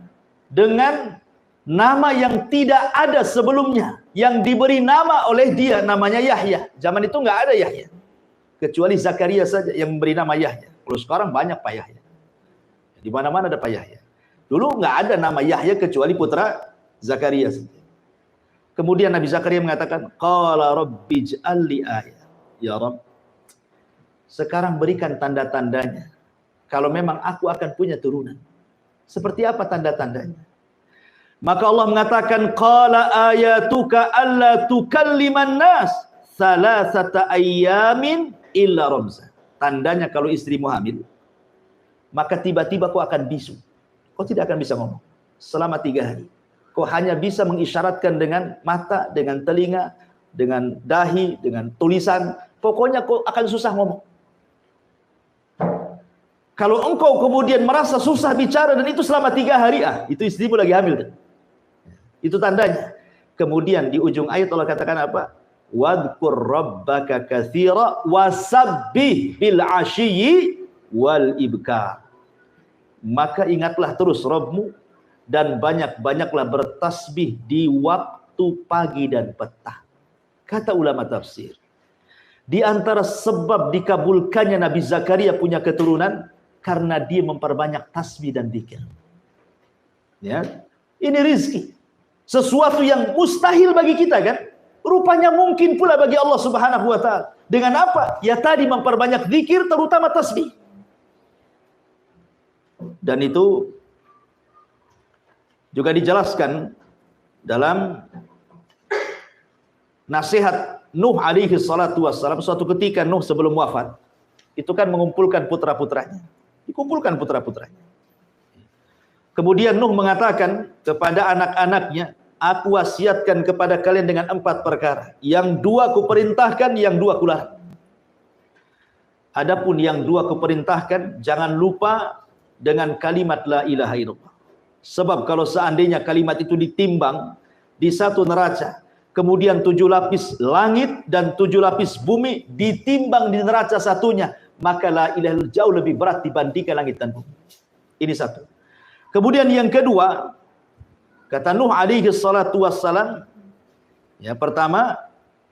dengan nama yang tidak ada sebelumnya, yang diberi nama oleh dia, namanya Yahya. Zaman itu nggak ada Yahya, kecuali Zakaria saja yang memberi nama Yahya. Kalau sekarang banyak Pak Yahya, di mana-mana ada Pak Yahya. Dulu nggak ada nama Yahya kecuali putra Zakaria saja. Kemudian Nabi Zakaria mengatakan, qala rabbi ij'al li ayah. Ya Rabb, sekarang berikan tanda-tandanya. Kalau memang aku akan punya turunan. Seperti apa tanda-tandanya? Maka Allah mengatakan, qala ayatuka alla tukalliman nas salasata ayyamin illa ramza. Tandanya kalau istrimu hamil, maka tiba-tiba kau akan bisu. Kau tidak akan bisa ngomong selama 3 hari. Kau hanya bisa mengisyaratkan dengan mata, dengan telinga, dengan dahi, dengan tulisan. Pokoknya kau akan susah ngomong. Kalau engkau kemudian merasa susah bicara dan itu selama 3 hari, itu istrimu lagi hamil. Itu tandanya. Kemudian di ujung ayat Allah katakan apa? Wadhkur rabbaka katsira wasabbih bil ashiyyi wal ibkar. Maka ingatlah terus Rabbmu dan banyak-banyaklah bertasbih di waktu pagi dan petang. Kata ulama tafsir, di antara sebab dikabulkannya Nabi Zakaria punya keturunan karena dia memperbanyak tasbih dan zikir. Ya, ini rizki, sesuatu yang mustahil bagi kita kan? Rupanya mungkin pula bagi Allah Subhanahu wa taala. Dengan apa? Ya tadi memperbanyak zikir, terutama tasbih. Dan itu juga dijelaskan dalam nasihat Nuh alaihi salatu wassalam. Suatu ketika Nuh sebelum wafat, itu kan mengumpulkan putra-putranya. Dikumpulkan putra-putranya. Kemudian Nuh mengatakan kepada anak-anaknya, aku wasiatkan kepada kalian dengan 4 perkara. Yang 2 kuperintahkan, yang 2 kularang. Adapun yang 2 kuperintahkan, jangan lupa dengan kalimat la ilaha illallah. Sebab kalau seandainya kalimat itu ditimbang di satu neraca, kemudian 7 lapis langit dan 7 lapis bumi ditimbang di neraca satunya, maka la ilaha illallah jauh lebih berat dibandingkan langit dan bumi. Ini satu. Kemudian yang kedua, kata Nuh alaihi salatu wassalam, ya pertama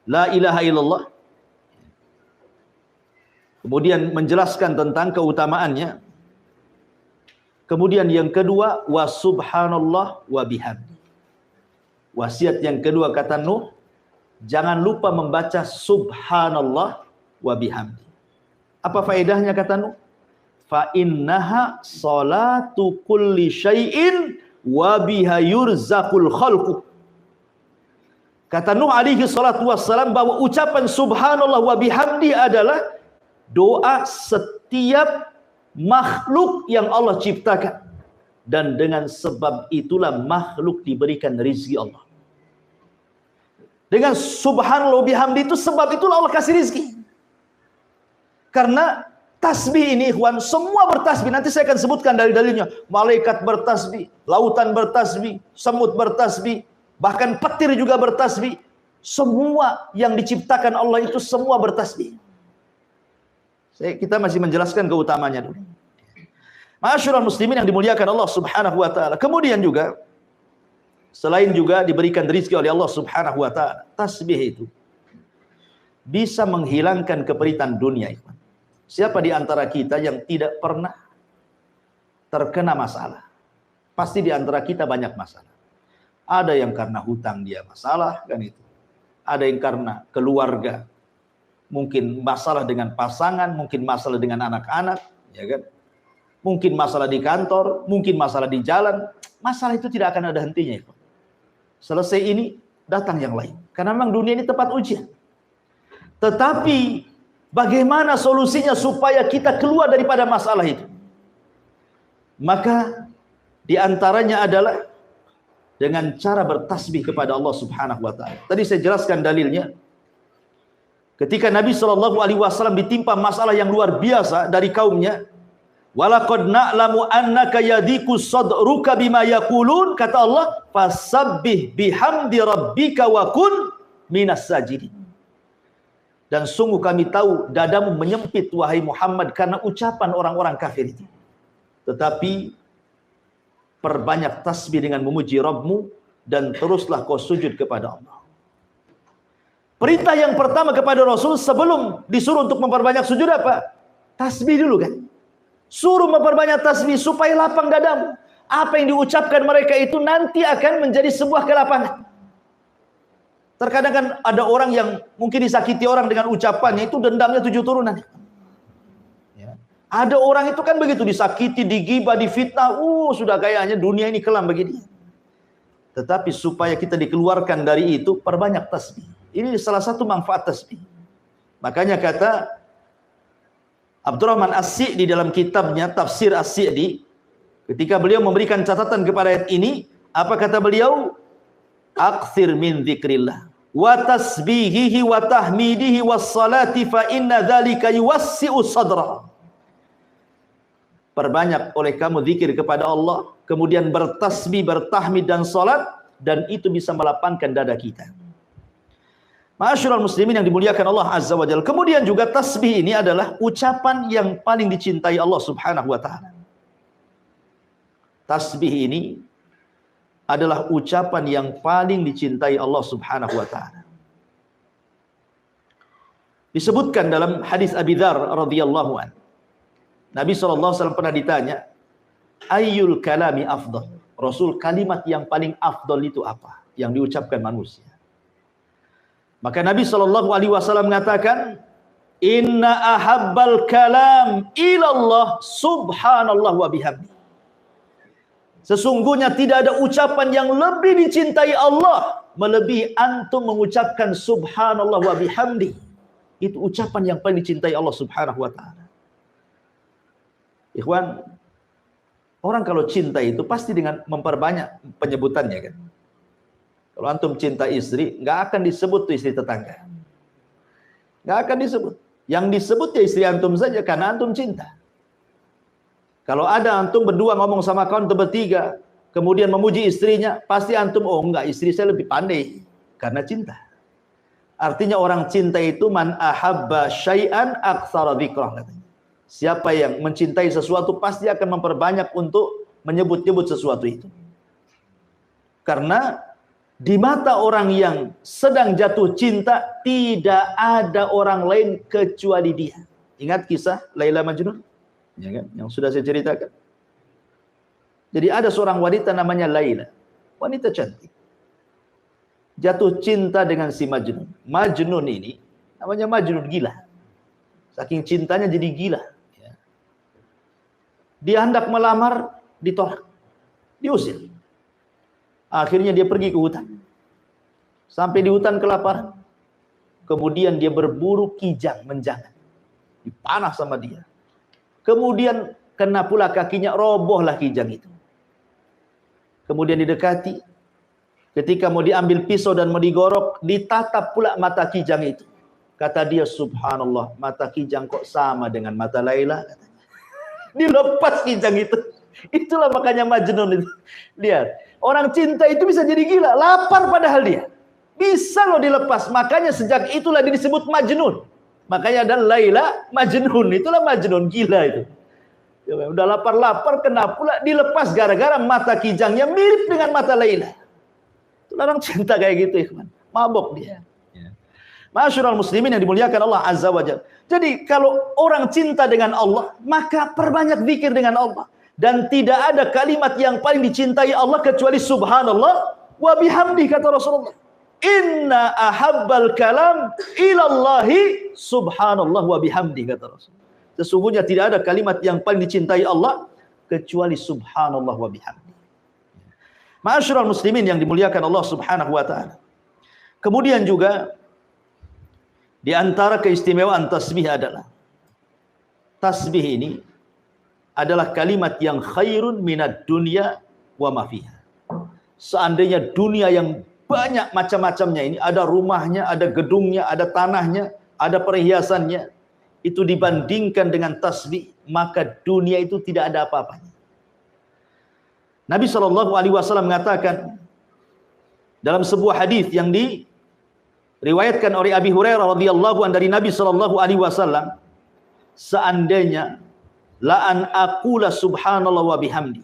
la ilaha illallah. Kemudian menjelaskan tentang keutamaannya. Kemudian yang kedua, wa subhanallah wa bihamdi. Wasiat yang kedua kata Nuh, jangan lupa membaca subhanallah wa bihamdi. Apa faedahnya kata Nuh? Fa innaha salatu kulli syai'in wa biha yurzaqul khalqu. Kata Nuh alaihi salatu wassalam bahwa ucapan subhanallah wa bihamdi adalah doa setiap makhluk yang Allah ciptakan, dan dengan sebab itulah makhluk diberikan rizki Allah. Dengan subhanallah bihamdi itu sebab itulah Allah kasih rizki. Karena Tasbih ini ikhwan, semua bertasbih. Nanti saya akan sebutkan dalil-dalilnya. Malaikat bertasbih, lautan bertasbih, semut bertasbih, bahkan petir juga bertasbih. Semua yang diciptakan Allah itu semua bertasbih. Kita masih menjelaskan keutamanya dulu. Ma'asyiral muslimin yang dimuliakan Allah Subhanahu wa taala. Kemudian juga selain juga diberikan rezeki oleh Allah Subhanahu wa taala, tasbih itu bisa menghilangkan keperitan dunia, ikhwan. Siapa di antara kita yang tidak pernah terkena masalah? Pasti di antara kita banyak masalah. Ada yang karena hutang dia masalah, kan itu. Ada yang karena keluarga, mungkin masalah dengan pasangan, mungkin masalah dengan anak-anak, ya kan? Mungkin masalah di kantor, mungkin masalah di jalan. Masalah itu tidak akan ada hentinya, ikhwan. Selesai ini, datang yang lain. Karena memang dunia ini tempat ujian. Tetapi bagaimana solusinya supaya kita keluar daripada masalah itu? Maka diantaranya adalah dengan cara bertasbih kepada Allah Subhanahu wa taala. Tadi saya jelaskan dalilnya. Ketika Nabi SAW ditimpa masalah yang luar biasa dari kaumnya, walaqad na'lamu annaka yadiku sadruka bima yaqulun, kata Allah, fasabbih bihamdi rabbika wa kun minas sajidin. Dan sungguh kami tahu dadamu menyempit wahai Muhammad karena ucapan orang-orang kafir itu. Tetapi perbanyak tasbih dengan memuji Rabbmu dan teruslah kau sujud kepada Allah. Perintah yang pertama kepada Rasul sebelum disuruh untuk memperbanyak sujud apa? Tasbih dulu kan. Suruh memperbanyak tasbih supaya lapang dadamu. Apa yang diucapkan mereka itu nanti akan menjadi sebuah kelapangan. Terkadang kan ada orang yang mungkin disakiti orang dengan ucapannya, itu dendamnya 7 turunan. Ya. Ada orang itu kan begitu, disakiti, digibah, difitnah, sudah kayaknya dunia ini kelam bagi dia. Tetapi supaya kita dikeluarkan dari itu, perbanyak tasbih. Ini salah satu manfaat tasbih. Makanya kata Abdurrahman As-Si'di dalam kitabnya Tafsir As-Si'di, ketika beliau memberikan catatan kepada ayat ini, apa kata beliau? Aktsir min dzikrillah wa tasbihihi wa tahmidihi was salati fa inna dzalika yuwassi'u sadra. Perbanyak oleh kamu zikir kepada Allah, kemudian bertasbih, bertahmid dan salat, dan itu bisa melapangkan dada kita. Ma'asyiral muslimin yang dimuliakan Allah Azza wa Jalla. Kemudian juga tasbih ini adalah ucapan yang paling dicintai Allah Subhanahu wa taala. Tasbih ini adalah ucapan yang paling dicintai Allah Subhanahu wa taala. Disebutkan dalam hadis Abi Dzar radhiyallahu an. Nabi SAW pernah ditanya, ayyul kalami afdal? Rasul, kalimat yang paling afdal itu apa? Yang diucapkan manusia. Maka Nabi SAW mengatakan, inna ahabbal kalam ilallah subhanallah wa bihamdi. Sesungguhnya tidak ada ucapan yang lebih dicintai Allah melebihi antum mengucapkan subhanallah wa bihamdi. Itu ucapan yang paling dicintai Allah Subhanahu wa taala. Ikhwan, orang kalau cinta itu pasti dengan memperbanyak penyebutannya kan. Kalau antum cinta istri, nggak akan disebut tuh istri tetangga. Nggak akan disebut. Yang disebut ya istri antum saja karena antum cinta. Kalau ada antum berdua ngomong sama kawan atau bertiga, kemudian memuji istrinya, pasti antum, oh enggak, istri saya lebih pandai. Karena cinta. Artinya orang cinta itu man ahabba syai'an aktsara dzikrah. Siapa yang mencintai sesuatu pasti akan memperbanyak untuk menyebut-nyebut sesuatu itu. Karena di mata orang yang sedang jatuh cinta, tidak ada orang lain kecuali dia. Ingat kisah Laila Majnun? Ya kan? Yang sudah saya ceritakan. Jadi ada seorang wanita namanya Laila. Wanita cantik. Jatuh cinta dengan si Majnun. Majnun ini namanya Majnun, gila. Saking cintanya jadi gila. Ya. Dia hendak melamar, ditolak. Diusir. Akhirnya dia pergi ke hutan. Sampai di hutan kelaparan. Kemudian dia berburu kijang, menjangan. Dipanah sama dia. Kemudian kena pula kakinya, robohlah kijang itu. Kemudian didekati. Ketika mau diambil pisau dan mau digorok, ditatap pula mata kijang itu. Kata dia, subhanallah, mata kijang kok sama dengan mata Laila? Dilepas kijang itu. Itulah makanya Majnun itu. Lihat, orang cinta itu bisa jadi gila, lapar padahal dia. Bisa loh dilepas. Makanya sejak itulah dia disebut Majnun. Makanya ada Laila Majnun. Itulah Majnun, gila itu. Ya, udah lapar-lapar, kena pula dilepas gara-gara mata kijangnya mirip dengan mata Laila. Itulah orang cinta kayak gitu, ikhwan. Mabok dia. Ma'asyiral muslimin yang dimuliakan Allah Azza wa Jalla. Jadi kalau orang cinta dengan Allah, maka perbanyak zikir dengan Allah. Dan tidak ada kalimat yang paling dicintai Allah kecuali subhanallah wa bihamdi, kata Rasulullah. Inna ahabbal kalam ilallahi subhanallah wa bihamdi, kata Rasulullah. Sesungguhnya tidak ada kalimat yang paling dicintai Allah kecuali subhanallah wa bihamdi. Ma'asyiral muslimin yang dimuliakan Allah Subhanahu wa taala. Kemudian juga di antara keistimewaan tasbih adalah tasbih ini adalah kalimat yang khairun minad dunya wa ma fiha. Seandainya dunia yang banyak macam-macamnya ini, ada rumahnya, ada gedungnya, ada tanahnya, ada perhiasannya, itu dibandingkan dengan tasbih, maka dunia itu tidak ada apa-apanya. Nabi SAW mengatakan dalam sebuah hadis yang diriwayatkan oleh Abi Hurairah radhiyallahu anhu dari Nabi SAW, seandainya la an aqula subhanallah wa bihamdi,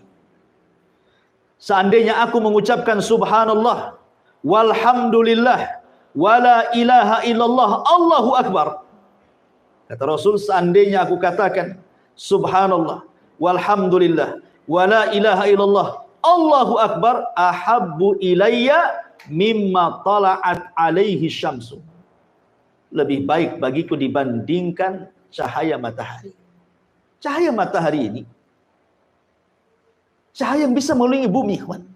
seandainya aku mengucapkan subhanallah walhamdulillah wala ilaha illallah Allahu akbar, kata Rasul, seandainya aku katakan subhanallah walhamdulillah wala ilaha illallah Allahu akbar, ahabbu ilayya mimma tala'at alaihi syamsu, lebih baik bagiku dibandingkan cahaya matahari. Cahaya matahari ini cahaya yang bisa mengelilingi bumi, kawan.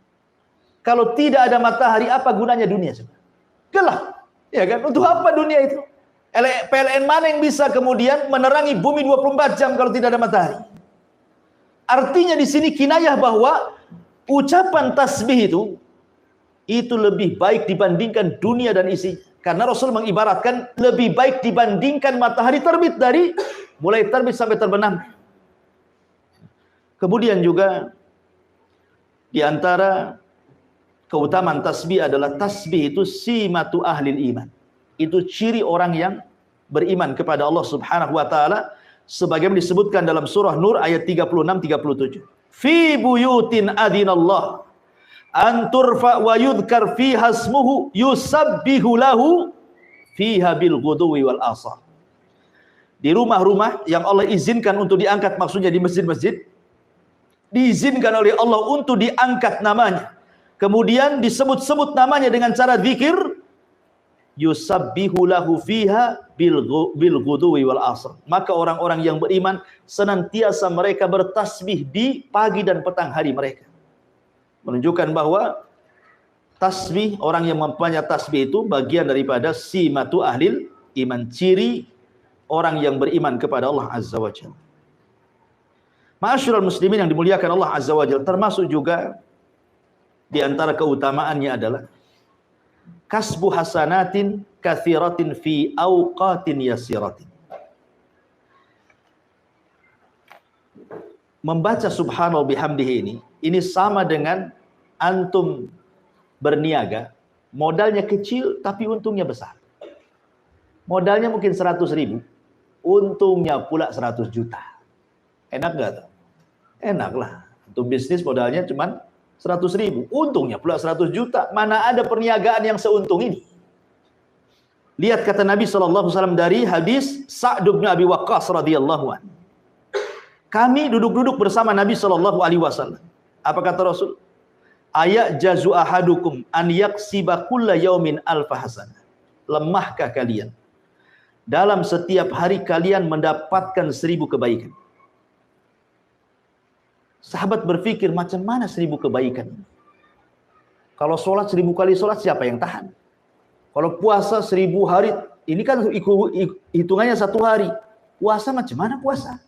Kalau tidak ada matahari, apa gunanya dunia? Gelap, ya kan? Untuk apa dunia itu? PLN mana yang bisa kemudian menerangi bumi 24 jam kalau tidak ada matahari? Artinya di sini kinayah bahwa ucapan tasbih itu lebih baik dibandingkan dunia dan isinya. Karena Rasul mengibaratkan lebih baik dibandingkan matahari terbit dari mulai terbit sampai terbenam. Kemudian juga di antara keutamaan tasbih adalah tasbih itu simatu ahlil iman. Itu ciri orang yang beriman kepada Allah Subhanahu wa taala, sebagaimana disebutkan dalam surah Nur ayat 36-37. Fi buyutin adinallah an turfa wa yudhkar fiha ismuhu yusabbihu lahu fiha bil ghudwi wal asar. Di rumah-rumah yang Allah izinkan untuk diangkat, maksudnya di masjid-masjid, diizinkan oleh Allah untuk diangkat namanya, kemudian disebut-sebut namanya dengan cara zikir, yusabbihu lahu fiha bil ghudwi wal asar. Maka orang-orang yang beriman senantiasa mereka bertasbih di pagi dan petang hari mereka. Menunjukkan bahwa tasbih, orang yang mempunyai tasbih itu bagian daripada simatu ahlil iman, ciri orang yang beriman kepada Allah Azza wa Jalla. Ma'asyiral muslimin yang dimuliakan Allah Azza wa Jalla, termasuk juga di antara keutamaannya adalah kasbu hasanatin katsiratin fi awqatin yasiratin. Membaca subhanallah bihamdihi ini sama dengan antum berniaga, modalnya kecil tapi untungnya besar. Modalnya mungkin 100.000, untungnya pula 100 juta. Enak gak tuh? Enak lah. Untuk bisnis modalnya cuma 100.000, untungnya pula 100 juta. Mana ada perniagaan yang seuntung ini? Lihat kata Nabi SAW dari hadis Sa'd bin Abi Waqqas radhiyallahu anhu. Kami duduk-duduk bersama Nabi SAW. Apa kata Rasul? Ayak jazu ahadukum an yaksiba kulla yaumin alfa hasanah. Lemahkah kalian dalam setiap hari kalian mendapatkan 1000 kebaikan? Sahabat berpikir, macam mana 1000 kebaikan? Kalau sholat 1000 kali sholat, siapa yang tahan? Kalau puasa 1000 hari, ini kan hitungannya 1 hari. Puasa macam mana puasa?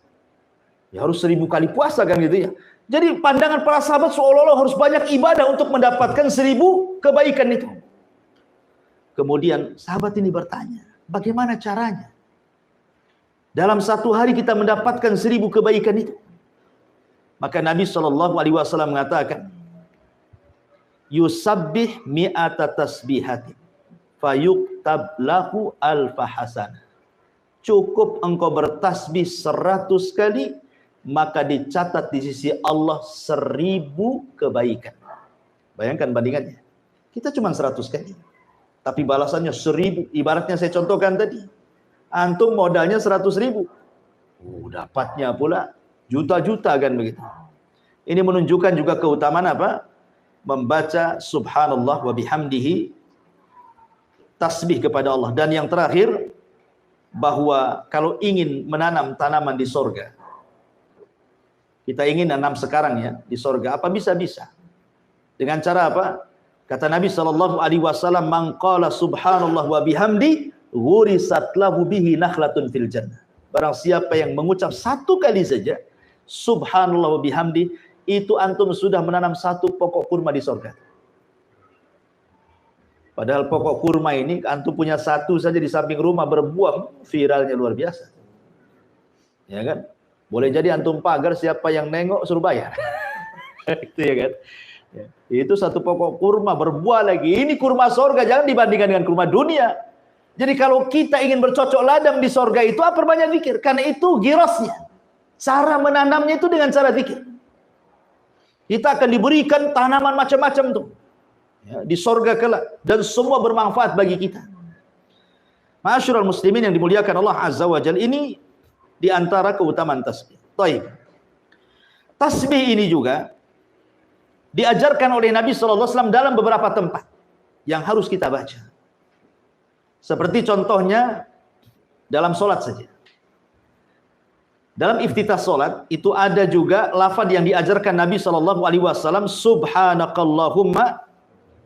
Ya harus 1000 kali puasa kan gitu ya. Jadi pandangan para sahabat seolah-olah harus banyak ibadah untuk mendapatkan 1000 kebaikan itu. Kemudian sahabat ini bertanya, Bagaimana caranya? Dalam satu hari kita mendapatkan 1000 kebaikan itu. Maka Nabi SAW mengatakan, yusabbih mi'ata tasbihatin fayuktab lahu alfa hasanah. Cukup engkau bertasbih 100 kali, maka dicatat di sisi Allah 1000 kebaikan. Bayangkan bandingannya. Kita cuma 100 kali, tapi balasannya 1000. Ibaratnya saya contohkan tadi, antum modalnya 100.000, dapatnya pula juta-juta kan begitu. Ini menunjukkan juga keutamaan apa? Membaca subhanallah wa bihamdihi, tasbih kepada Allah. Dan yang terakhir, bahwa kalau ingin menanam tanaman di sorga, kita ingin nanam sekarang ya di sorga, apa bisa-bisa. Dengan cara apa? Kata Nabi SAW, man qala subhanallah wa bihamdi ghurisat lahu bihi nakhlatun fil jannah. Barang siapa yang mengucap 1 kali saja subhanallah wa bihamdi, itu antum sudah menanam 1 pokok kurma di sorga. Padahal pokok kurma ini antum punya 1 saja di samping rumah, berbuah, viralnya luar biasa. Ya kan? Boleh jadi antum pagar, siapa yang nengok suruh bayar. Itu ya kan? Ya. Itu 1 pokok kurma berbuah lagi. Ini kurma sorga, jangan dibandingkan dengan kurma dunia. Jadi kalau kita ingin bercocok ladang di sorga itu, perbanyak zikir. Karena itu girasnya. Cara menanamnya itu dengan cara zikir. Kita akan diberikan tanaman macam-macam tuh ya, di sorga kelak, dan semua bermanfaat bagi kita. Ma'asyiral muslimin yang dimuliakan Allah Azza wa Jalla, ini di antara keutamaan tasbih. Baik. Tasbih ini juga diajarkan oleh Nabi SAW dalam beberapa tempat yang harus kita baca. Seperti contohnya dalam solat saja. Dalam iftitah solat itu ada juga lafaz yang diajarkan Nabi SAW, subhanakallahumma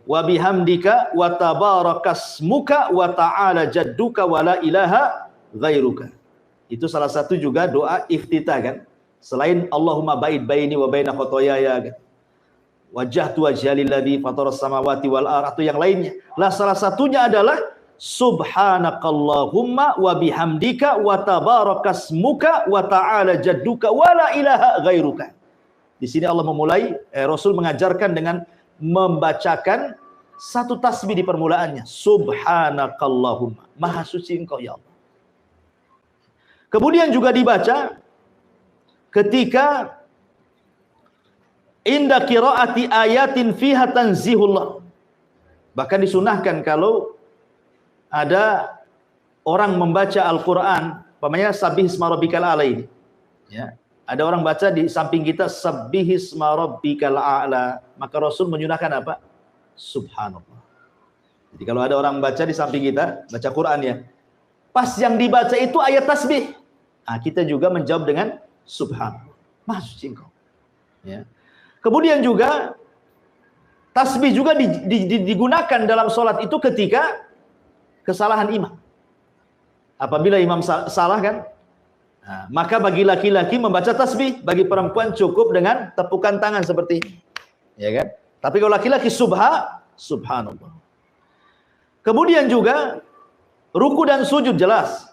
wa bihamdika wa tabarakasmuka wa ta'ala jadduka wa la ilaha ghairuka. Itu salah satu juga doa iftitah kan. Selain Allahumma ba'id baini wa baina khotoyaya kan. Wajjahtu wajhali alladzi fataras samawati wal ardh, atau yang lainnya. Lah salah satunya adalah subhanakallahumma wa bihamdika wa tabarakasmuka wa ta'ala jadduka wa la ilaha ghairuka. Di sini Allah memulai, Rasul mengajarkan dengan membacakan 1 tasbih di permulaannya. Subhanakallahumma, maha suci engkau ya Allah. Kemudian juga dibaca ketika inda qiraati ayatin fiha tanzihullah. Bahkan disunahkan kalau ada orang membaca Al-Quran, umpamanya sabbihisma rabbikal a'la ini. Ya, ada orang baca di samping kita sabbihisma rabbikal a'la, maka Rasul menyunahkan apa? Subhanallah. Jadi kalau ada orang baca di samping kita, baca Quran ya, pas yang dibaca itu ayat tasbih, kita juga menjawab dengan subhanallah, maha suci engkau. Ya. Kemudian juga tasbih juga digunakan dalam sholat itu ketika kesalahan imam. Apabila imam salah kan, maka bagi laki-laki membaca tasbih, bagi perempuan cukup dengan tepukan tangan seperti ini, ya kan? Tapi kalau laki-laki subhanallah. Kemudian juga ruku dan sujud jelas.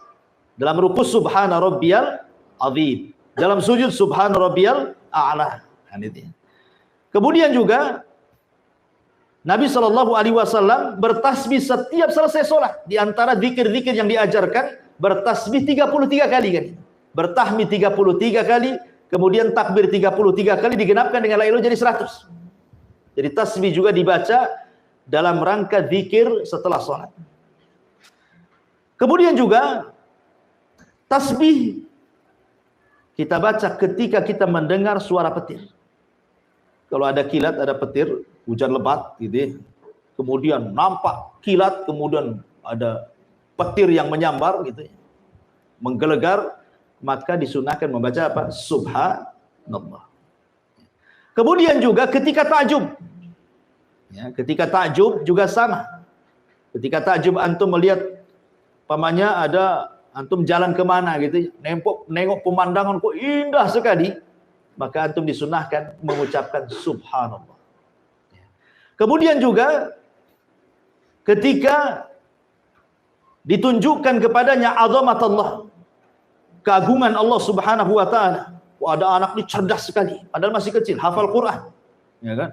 Dalam ruku subhana rabbiyal azim, dalam sujud subhana rabbiyal a'la. Kemudian juga Nabi SAW bertasbih setiap selesai sholat. Di antara zikir-zikir yang diajarkan, bertasbih 33 kali kan. Bertahmid 33 kali, kemudian takbir 33 kali, digenapkan dengan la ilaha illallah jadi 100. Jadi tasbih juga dibaca dalam rangka zikir setelah sholat. Kemudian juga tasbih kita baca ketika kita mendengar suara petir. Kalau ada kilat, ada petir, hujan lebat gitu ya. Kemudian nampak kilat, kemudian ada petir yang menyambar gitu ya, menggelegar, maka disunahkan membaca apa? Subhanallah. Kemudian juga ketika takjub, ya, ketika takjub juga sama. Ketika takjub antum melihat, pamannya ada antum jalan kemana gitu, nengok pemandangan kok indah sekali, maka antum disunahkan mengucapkan subhanallah. Kemudian juga ketika ditunjukkan kepadanya azamat Allah, keagungan Allah Subhanahu wa taala. Wah, ada anak ini cerdas sekali, padahal masih kecil, hafal Quran. Ya kan?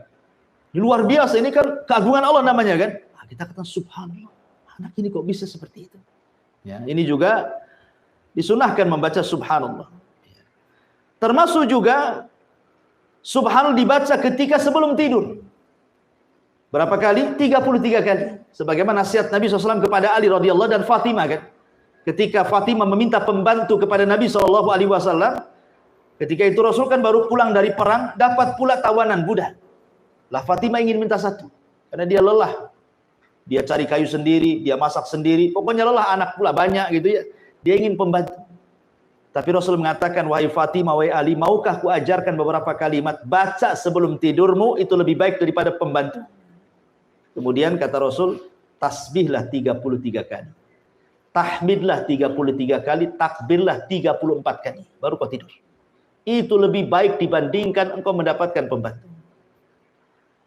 Ini luar biasa, ini kan keagungan Allah namanya kan? Nah, kita katakan subhanallah, anak ini kok bisa seperti itu. Ya, ini juga disunahkan membaca subhanallah. Termasuk juga subhanallah dibaca ketika sebelum tidur. Berapa kali? 33 kali. Sebagaimana nasihat Nabi SAW kepada Ali radhiyallahu dan Fatimah kan. Ketika Fatimah meminta pembantu kepada Nabi SAW, ketika itu Rasul kan baru pulang dari perang, dapat pula tawanan budak. Lah Fatimah ingin minta satu, karena dia lelah. Dia cari kayu sendiri, dia masak sendiri, pokoknya lelah, anak pula banyak gitu ya. Dia ingin pembantu. Tapi Rasul mengatakan, wahai Fatimah, wahai Ali, maukah ku ajarkan beberapa kalimat, baca sebelum tidurmu, itu lebih baik daripada pembantu. Kemudian kata Rasul, tasbihlah 33 kali. Tahmidlah 33 kali, takbirlah 34 kali. Baru kau tidur. Itu lebih baik dibandingkan engkau mendapatkan pembantu.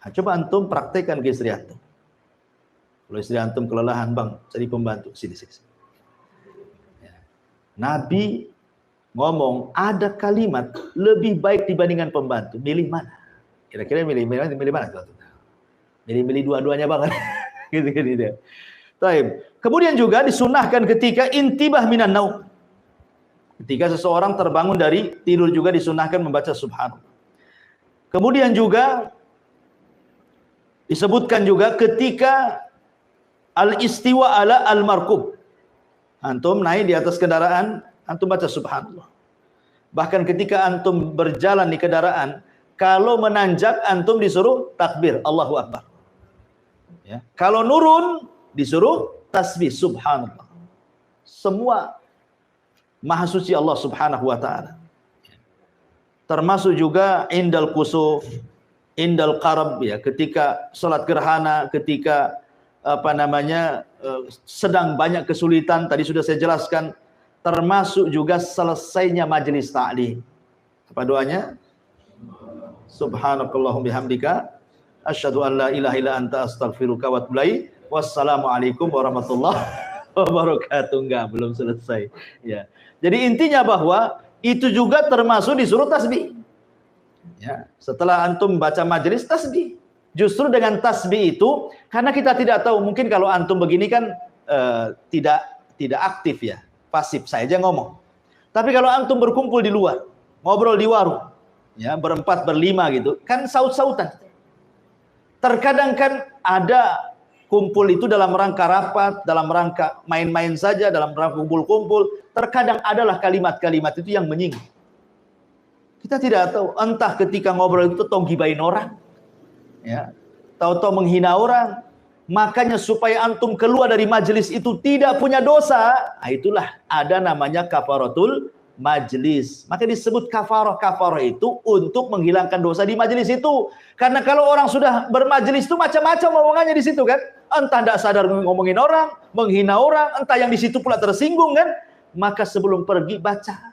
Nah, coba antum praktekkan ke istri antum. Kalau istri antum kelelahan, bang, cari pembantu. Sini. Ya. Nabi ngomong, ada kalimat lebih baik dibandingkan pembantu. Milih mana? Kira-kira milih mana? Milih dua-duanya banget. gitu. Taib. Kemudian juga disunahkan ketika intibah minan naum. Ketika seseorang terbangun dari tidur juga disunahkan membaca subhanallah. Kemudian juga disebutkan juga ketika al-istiwa ala al-markub. Antum naik di atas kendaraan, antum baca subhanallah. Bahkan ketika antum berjalan di kendaraan, kalau menanjak antum disuruh takbir, Allahu Akbar. Ya. Kalau nurun disuruh tasbih subhanallah. Semua maha suci Allah Subhanahu wa taala. Termasuk juga indal kusuf, indal qarab ya, ketika salat gerhana, ketika sedang banyak kesulitan, tadi sudah saya jelaskan, termasuk juga selesainya majelis ta'lim. Apa doanya? Subhanakallahumma bihamdika asyhadu an la ilaha illa anta astaghfiruka wa atubu ilaik. Wassalamualaikum warahmatullahi wabarakatuh. Enggak, belum selesai. Ya. Jadi intinya bahwa itu juga termasuk disuruh tasbih. Ya, setelah antum baca majelis tasbih. Justru dengan tasbih itu, karena kita tidak tahu, mungkin kalau antum begini kan tidak aktif ya, pasif saja ngomong. Tapi kalau antum berkumpul di luar, ngobrol di warung, ya berempat berlima gitu, kan saut-sautan. Terkadang kan ada kumpul itu dalam rangka rapat, dalam rangka main-main saja, dalam rangka kumpul-kumpul. Terkadang adalah kalimat-kalimat itu yang menyinggung. Kita tidak tahu, entah ketika ngobrol itu tahu gibain orang, ya, tahu-tahu menghina orang. Makanya supaya antum keluar dari majelis itu tidak punya dosa, nah itulah ada namanya kafaratul majlis. Maka disebut kafarah itu untuk menghilangkan dosa di majelis itu. Karena kalau orang sudah bermajelis itu macam-macam omongannya di situ kan. Entah tidak sadar ngomongin orang, menghina orang, entah yang di situ pula tersinggung kan. Maka sebelum pergi baca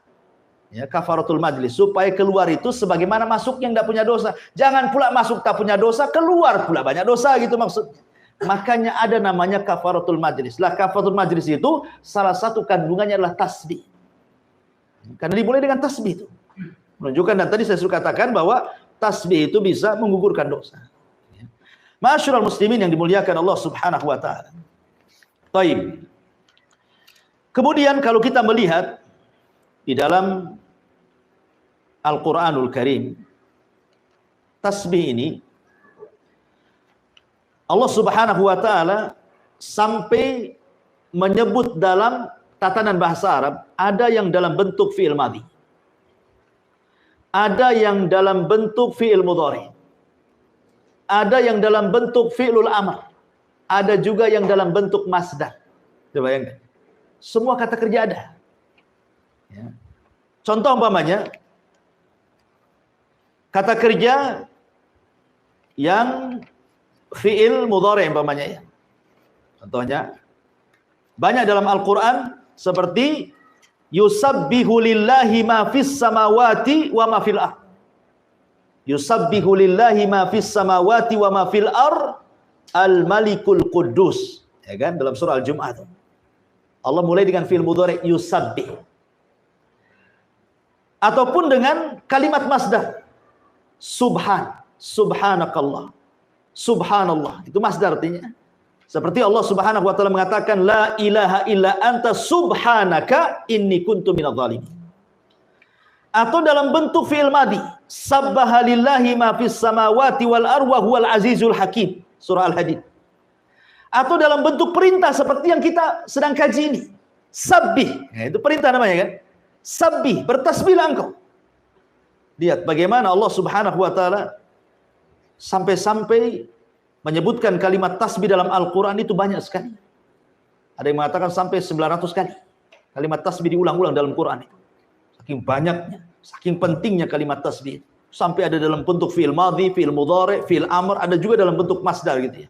ya kafaratul majlis supaya keluar itu sebagaimana masuk yang tidak punya dosa. Jangan pula masuk tak punya dosa, keluar pula banyak dosa gitu maksudnya. Makanya ada namanya kafaratul majlis. Lah kafaratul majlis itu salah satu kandungannya adalah tasbih. Karena dimulai dengan tasbih itu. Menunjukkan, dan tadi saya sudah katakan bahwa tasbih itu bisa menggugurkan dosa. Ma'asyiral muslimin yang dimuliakan Allah Subhanahu wa taala. Baik. Kemudian kalau kita melihat di dalam Al-Qur'anul Karim, tasbih ini Allah Subhanahu wa taala sampai menyebut dalam tatanan bahasa Arab, ada yang dalam bentuk fi'il madhi, ada yang dalam bentuk fi'il mudhari, ada yang dalam bentuk fi'lul amr, ada juga yang dalam bentuk masdar. Coba bayangkan, semua kata kerja ada. Ya. Contoh umpamanya, kata kerja yang fi'il mudhari umpamanya ya. Contohnya banyak dalam Al-Qur'an seperti yusabbihu lillahi ma fis samawati wa ma fil ard. Yusabbihu lillahi ma fis samawati wa ma fil ard al-malikul quddus. Ya kan dalam surah Al-Jumu'ah. Allah mulai dengan fi'il mudhari yusabbih. Ataupun dengan kalimat masdar. Subhanakallah. Subhanallah. Itu masdar artinya. Seperti Allah Subhanahu wa taala mengatakan la ilaha illa anta subhanaka inni kuntu minadh dhalimin. Atau dalam bentuk fi'il madhi, sabbaha lillahi ma fis samawati wal ardi wa huwal azizul hakim, surah Al-Hadid. Atau dalam bentuk perintah seperti yang kita sedang kaji ini, sabbih, ya, itu perintah namanya kan, sabbih, bertasbihlah engkau. Lihat bagaimana Allah Subhanahu wa taala sampai-sampai menyebutkan kalimat tasbih dalam Al-Quran itu banyak sekali. Ada yang mengatakan sampai 900 kali kalimat tasbih diulang-ulang dalam Quran itu. Saking banyaknya, saking pentingnya kalimat tasbih. Sampai ada dalam bentuk fi'il madhi, fi'il mudhari, fi'il amr, ada juga dalam bentuk masdar gitu ya.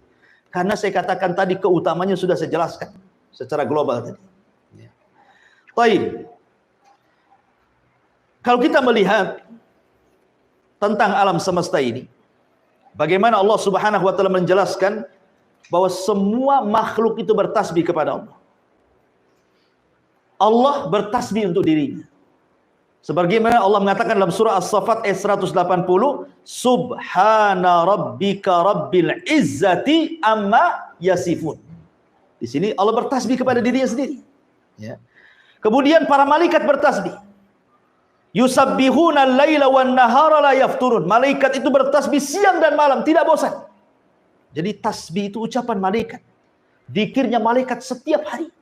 Karena saya katakan tadi keutamanya sudah saya jelaskan secara global tadi. Ya. Baik. Kalau kita melihat tentang alam semesta ini, bagaimana Allah Subhanahu wa taala menjelaskan bahwa semua makhluk itu bertasbih kepada Allah. Allah bertasbih untuk dirinya. Sebagaimana Allah mengatakan dalam surah As-Saffat ayat 180, Subhana rabbika rabbil izzati amma yasifun. Di sini Allah bertasbih kepada dirinya sendiri. Ya. Kemudian para malaikat bertasbih. Yusabbihuna al-laila wan nahara la yafturun. Malaikat itu bertasbih siang dan malam, tidak bosan. Jadi tasbih itu ucapan malaikat. Zikirnya malaikat setiap hari.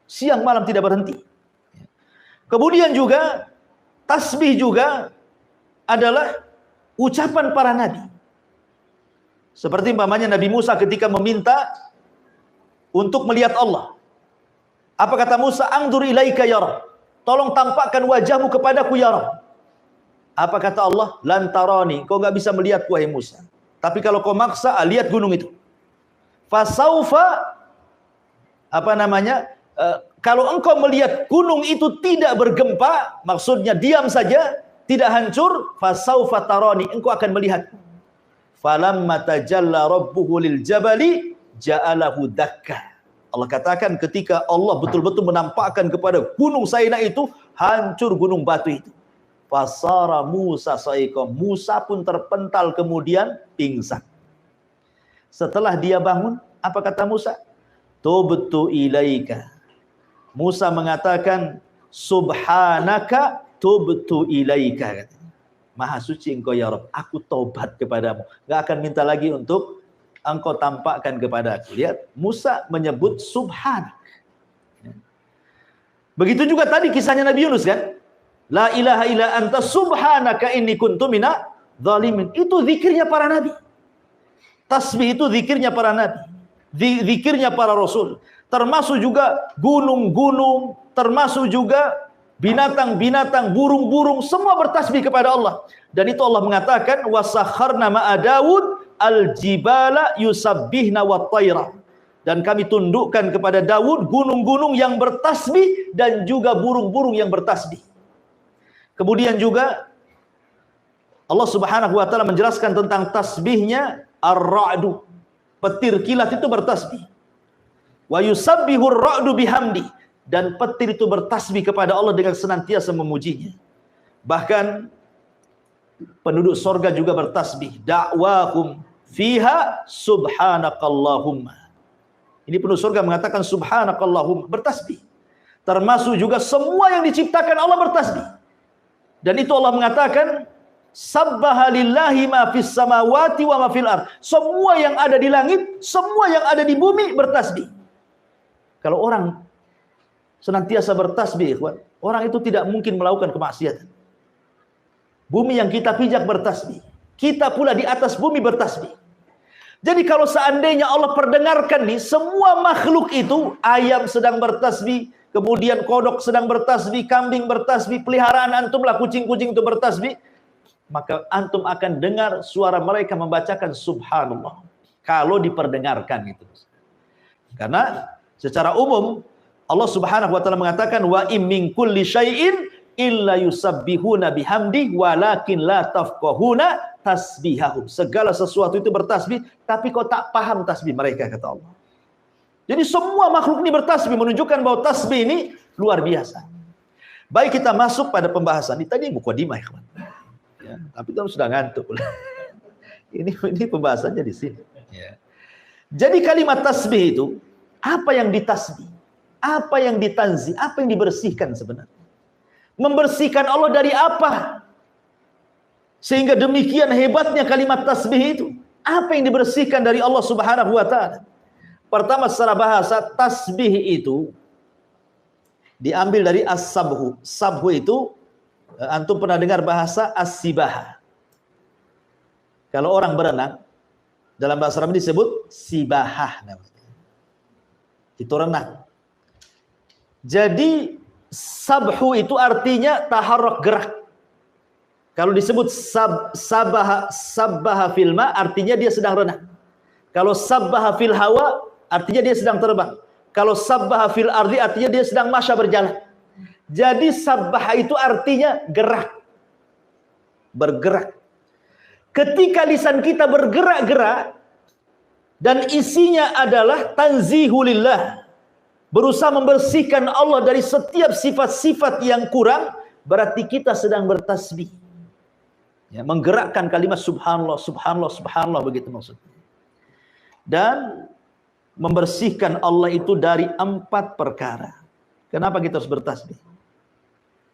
Siang malam tidak berhenti. Kemudian juga tasbih juga adalah ucapan para nabi. Seperti umpamanya Nabi Musa ketika meminta untuk melihat Allah. Apa kata Musa? Angdur ilaika ya Rabb. Tolong tampakkan wajahmu kepadaku ya Rabb. Apa kata Allah? Lantarani, kau enggak bisa melihatku wahai Musa. Tapi kalau kau maksa, lihat gunung itu. Fasaufa kalau engkau melihat gunung itu tidak bergempa, maksudnya diam saja, tidak hancur, fasaufa tarani, engkau akan melihatku. Falamma tajalla rabbuhu lil jabali ja'alahu dakka. Allah katakan ketika Allah betul-betul menampakkan kepada gunung Sainai itu, hancur gunung batu itu. Fasara Musa sa'iqam. Musa pun terpental kemudian pingsan. Setelah dia bangun, apa kata Musa? Tubtu ilaika. Musa mengatakan, Subhanaka tubtu ilaika. Maha suci engkau ya Rabb, aku taubat kepadamu. Gak akan minta lagi untuk engkau tampakkan kepada aku. Lihat, Musa menyebut Subhanak. Begitu juga tadi kisahnya Nabi Yunus kan? La ilaha illa anta subhanaka inni kuntu mina zalimin. Itu zikirnya para nabi. Tasbih itu zikirnya para nabi. Zikirnya para rasul. Termasuk juga gunung-gunung, termasuk juga binatang-binatang, burung-burung, semua bertasbih kepada Allah. Dan itu Allah mengatakan wasakharna ma'a Daud al-jibala yusabbihna wat-tayra. Dan kami tundukkan kepada Daud gunung-gunung yang bertasbih dan juga burung-burung yang bertasbih. Kemudian juga Allah Subhanahu wa taala menjelaskan tentang tasbihnya ar-ra'du. Petir kilat itu bertasbih. Wa yusabbihu ar-ra'du bihamdi. Dan petir itu bertasbih kepada Allah dengan senantiasa memujinya. Bahkan penduduk sorga juga bertasbih. Da'wahum fiha subhanakallahumma. Ini penduduk sorga mengatakan subhanakallahumma, bertasbih. Termasuk juga semua yang diciptakan Allah bertasbih. Dan itu Allah mengatakan sabbaha lillahi ma fis samawati wa ma fil ard. Semua yang ada di langit, semua yang ada di bumi bertasbih. Kalau orang senantiasa bertasbih, orang itu tidak mungkin melakukan kemaksiatan. Bumi yang kita pijak bertasbih. Kita pula di atas bumi bertasbih. Jadi kalau seandainya Allah perdengarkan nih, semua makhluk itu, ayam sedang bertasbih, kemudian kodok sedang bertasbih, kambing bertasbih, peliharaan antum lah, kucing-kucing itu bertasbih, maka antum akan dengar suara mereka membacakan subhanallah. Kalau diperdengarkan itu. Karena secara umum Allah Subhanahu wa taala mengatakan wa im min kulli syai'in illa yusabbihuna bihamdi walakin la tafqahuna tasbihahum. Segala sesuatu itu bertasbih, tapi kau tak paham tasbih mereka, kata Allah. Jadi semua makhluk ini bertasbih, menunjukkan bahwa tasbih ini luar biasa. Baik, kita masuk pada pembahasan. Ini tadi mukadimah, ikhwan. Ya, tapi kamu sudah ngantuk. Ini pembahasannya di sini. Ya. Jadi kalimat tasbih itu, apa yang ditasbih? Apa yang ditanzih? Apa yang dibersihkan sebenarnya? Membersihkan Allah dari apa? Sehingga demikian hebatnya kalimat tasbih itu. Apa yang dibersihkan dari Allah Subhanahu wa ta'ala? Pertama, secara bahasa, tasbih itu diambil dari as-sabhu. Sabhu itu, antum pernah dengar bahasa as-sibaha. Kalau orang berenang, dalam bahasa Arab disebut sibahah. Itu renang. Jadi, sabhu itu artinya taharrak, gerak. Kalau disebut sabbaha fil ma, artinya dia sedang renang. Kalau sabbaha fil hawa, artinya dia sedang terbang. Kalau sabbaha fil ardi, artinya dia sedang masya, berjalan. Jadi sabbaha itu artinya gerak. Bergerak. Ketika lisan kita bergerak-gerak dan isinya adalah tanzihulillah, berusaha membersihkan Allah dari setiap sifat-sifat yang kurang, berarti kita sedang bertasbih. Ya, menggerakkan kalimat subhanallah, subhanallah, subhanallah, begitu maksudnya. Dan membersihkan Allah itu dari 4 perkara. Kenapa kita harus bertasbih?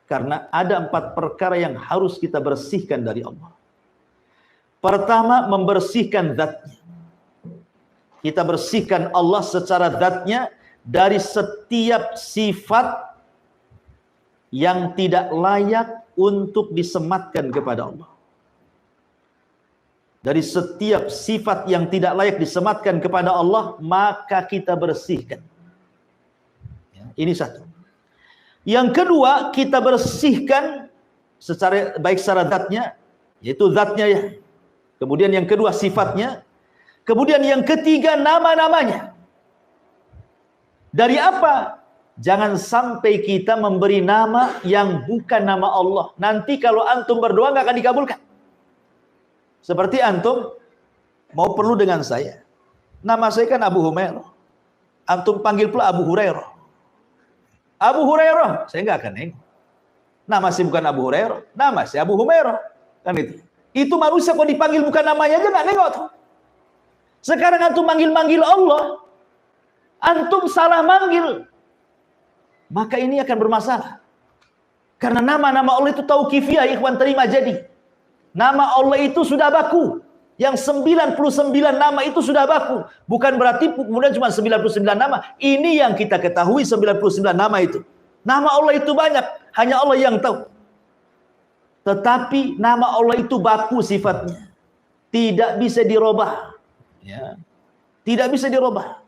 Karena ada 4 perkara yang harus kita bersihkan dari Allah. Pertama, membersihkan zatnya. Kita bersihkan Allah secara zatnya dari setiap sifat yang tidak layak untuk disematkan kepada Allah. Dari setiap sifat yang tidak layak disematkan kepada Allah, maka kita bersihkan. Ya, ini satu. Yang kedua, kita bersihkan baik secara zatnya, yaitu zatnya ya. Kemudian yang kedua sifatnya. Kemudian yang ketiga nama-namanya. Dari apa? Jangan sampai kita memberi nama yang bukan nama Allah. Nanti kalau antum berdoa nggak akan dikabulkan. Seperti antum mau perlu dengan saya. Nama saya kan Abu Humairah. Antum panggil pula Abu Hurairah. Abu Hurairah, saya nggak akan nengok. Nama saya bukan Abu Hurairah, nama saya Abu Humairah. Kan itu. Itu manusia kalau dipanggil bukan namanya aja nggak nengok tuh. Sekarang antum manggil-manggil Allah, antum salah manggil, maka ini akan bermasalah. Karena nama-nama Allah itu tauqifiyah, ikhwan, terima jadi. Nama Allah itu sudah baku. Yang 99 nama itu sudah baku. Bukan berarti kemudian cuma 99 nama. Ini yang kita ketahui 99 nama itu. Nama Allah itu banyak, hanya Allah yang tahu. Tetapi nama Allah itu baku sifatnya. Tidak bisa dirubah. Ya. Tidak bisa dirubah.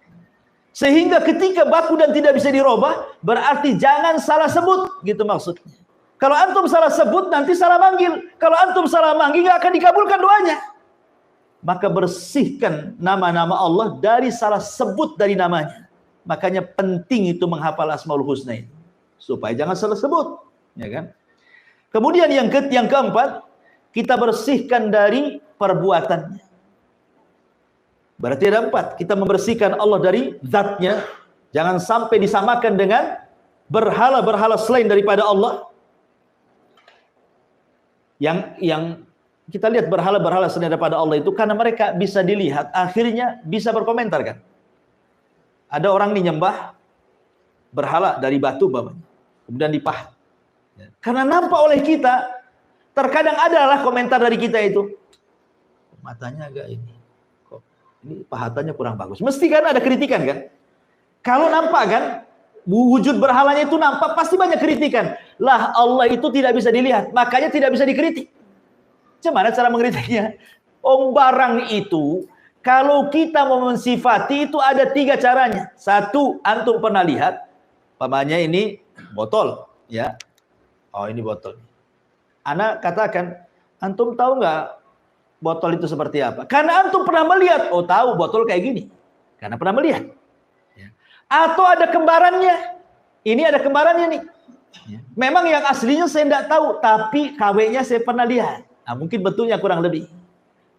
Sehingga ketika baku dan tidak bisa dirubah, berarti jangan salah sebut, gitu maksudnya. Kalau antum salah sebut, nanti salah manggil. Kalau antum salah manggil, nggak akan dikabulkan doanya. Maka bersihkan nama-nama Allah dari salah sebut dari namanya. Makanya penting itu menghafal Asmaul Husna itu. Supaya jangan salah sebut. Ya kan? Kemudian yang keempat, kita bersihkan dari perbuatannya. Berarti ada 4. Kita membersihkan Allah dari zatnya. Jangan sampai disamakan dengan berhala-berhala selain daripada Allah. Yang kita lihat berhala-berhala selain daripada Allah itu karena mereka bisa dilihat, akhirnya bisa berkomentar kan. Ada orang nih nyembah berhala dari batu bapaknya, kemudian dipahat. Karena nampak oleh kita, terkadang adalah komentar dari kita itu, matanya agak ini, kok ini pahatannya kurang bagus. Mesti kan ada kritikan kan? Kalau nampak kan, wujud berhalanya itu nampak, pasti banyak kritikan. Lah Allah itu tidak bisa dilihat, makanya tidak bisa dikritik. Gimana cara mengkritiknya? Barang itu, kalau kita mau mensifati itu ada 3 caranya. 1, antum pernah lihat, pamannya ini botol, ya. Oh ini botol. Ana katakan, antum tahu nggak botol itu seperti apa? Karena antum pernah melihat. Oh tahu botol kayak gini. Karena pernah melihat. Ya. Atau ada kembarannya. Ini ada kembarannya nih. Ya. Memang yang aslinya saya tidak tahu, tapi KW-nya saya pernah lihat. Nah, mungkin bentuknya kurang lebih.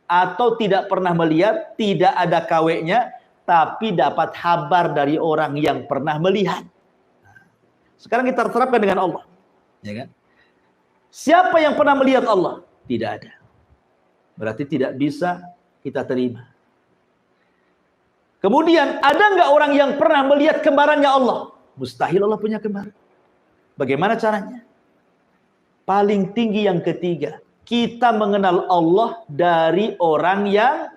Atau tidak pernah melihat, tidak ada KW-nya, tapi dapat kabar dari orang yang pernah melihat. Sekarang kita terapkan dengan Allah, ya kan? Siapa yang pernah melihat Allah? Tidak ada. Berarti tidak bisa kita terima. Kemudian, ada nggak orang yang pernah melihat kembarannya Allah? Mustahil Allah punya kembar. Bagaimana caranya? Paling tinggi yang ketiga, kita mengenal Allah dari orang yang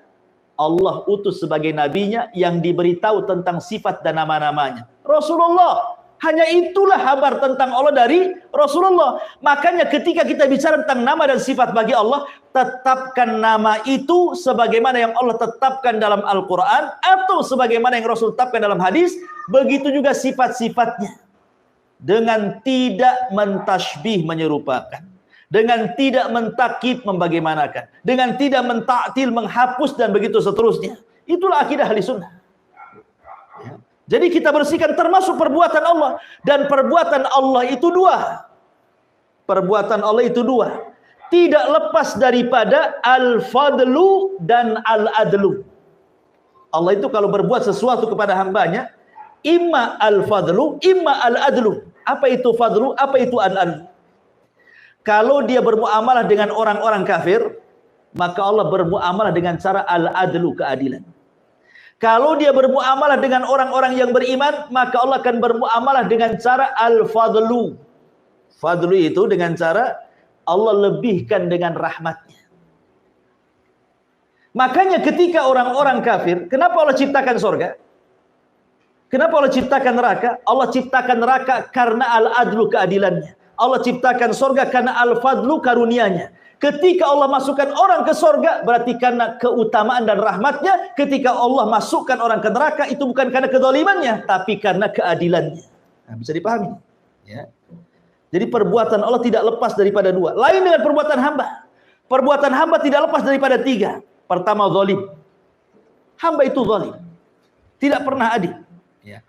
Allah utus sebagai nabinya, yang diberitahu tentang sifat dan nama-namanya. Rasulullah. Hanya itulah kabar tentang Allah dari Rasulullah. Makanya ketika kita bicara tentang nama dan sifat bagi Allah, tetapkan nama itu sebagaimana yang Allah tetapkan dalam Al-Quran, atau sebagaimana yang Rasul tetapkan dalam hadis. Begitu juga sifat-sifatnya, dengan tidak mentashbih menyerupakan, dengan tidak mentakib membagaimanakan, dengan tidak mentaktil menghapus, dan begitu seterusnya. Itulah akidah ahli sunnah. Jadi kita bersihkan termasuk perbuatan Allah. Dan perbuatan Allah itu dua. Perbuatan Allah itu dua. Tidak lepas daripada al-fadlu dan al-adlu. Allah itu kalau berbuat sesuatu kepada hambanya, imma al-fadlu, imma al-adlu. Apa itu fadlu? Apa itu al-adlu? Kalau dia bermuamalah dengan orang-orang kafir, maka Allah bermuamalah dengan cara al-adlu, keadilan. Kalau dia bermuamalah dengan orang-orang yang beriman, maka Allah akan bermuamalah dengan cara al-fadlu. Fadlu itu dengan cara Allah lebihkan dengan rahmatnya. Makanya ketika orang-orang kafir, kenapa Allah ciptakan surga? Kenapa Allah ciptakan neraka? Allah ciptakan neraka karena al-adlu, keadilannya. Allah ciptakan surga karena al-fadlu, karunianya. Ketika Allah masukkan orang ke surga, berarti karena keutamaan dan rahmatnya. Ketika Allah masukkan orang ke neraka, itu bukan karena kezalimannya, tapi karena keadilannya. Nah, bisa dipahami, ya. Jadi perbuatan Allah tidak lepas daripada dua. Lain dengan perbuatan hamba. Perbuatan hamba tidak lepas daripada tiga. Pertama, zalim. Hamba itu zalim, tidak pernah adil, ya.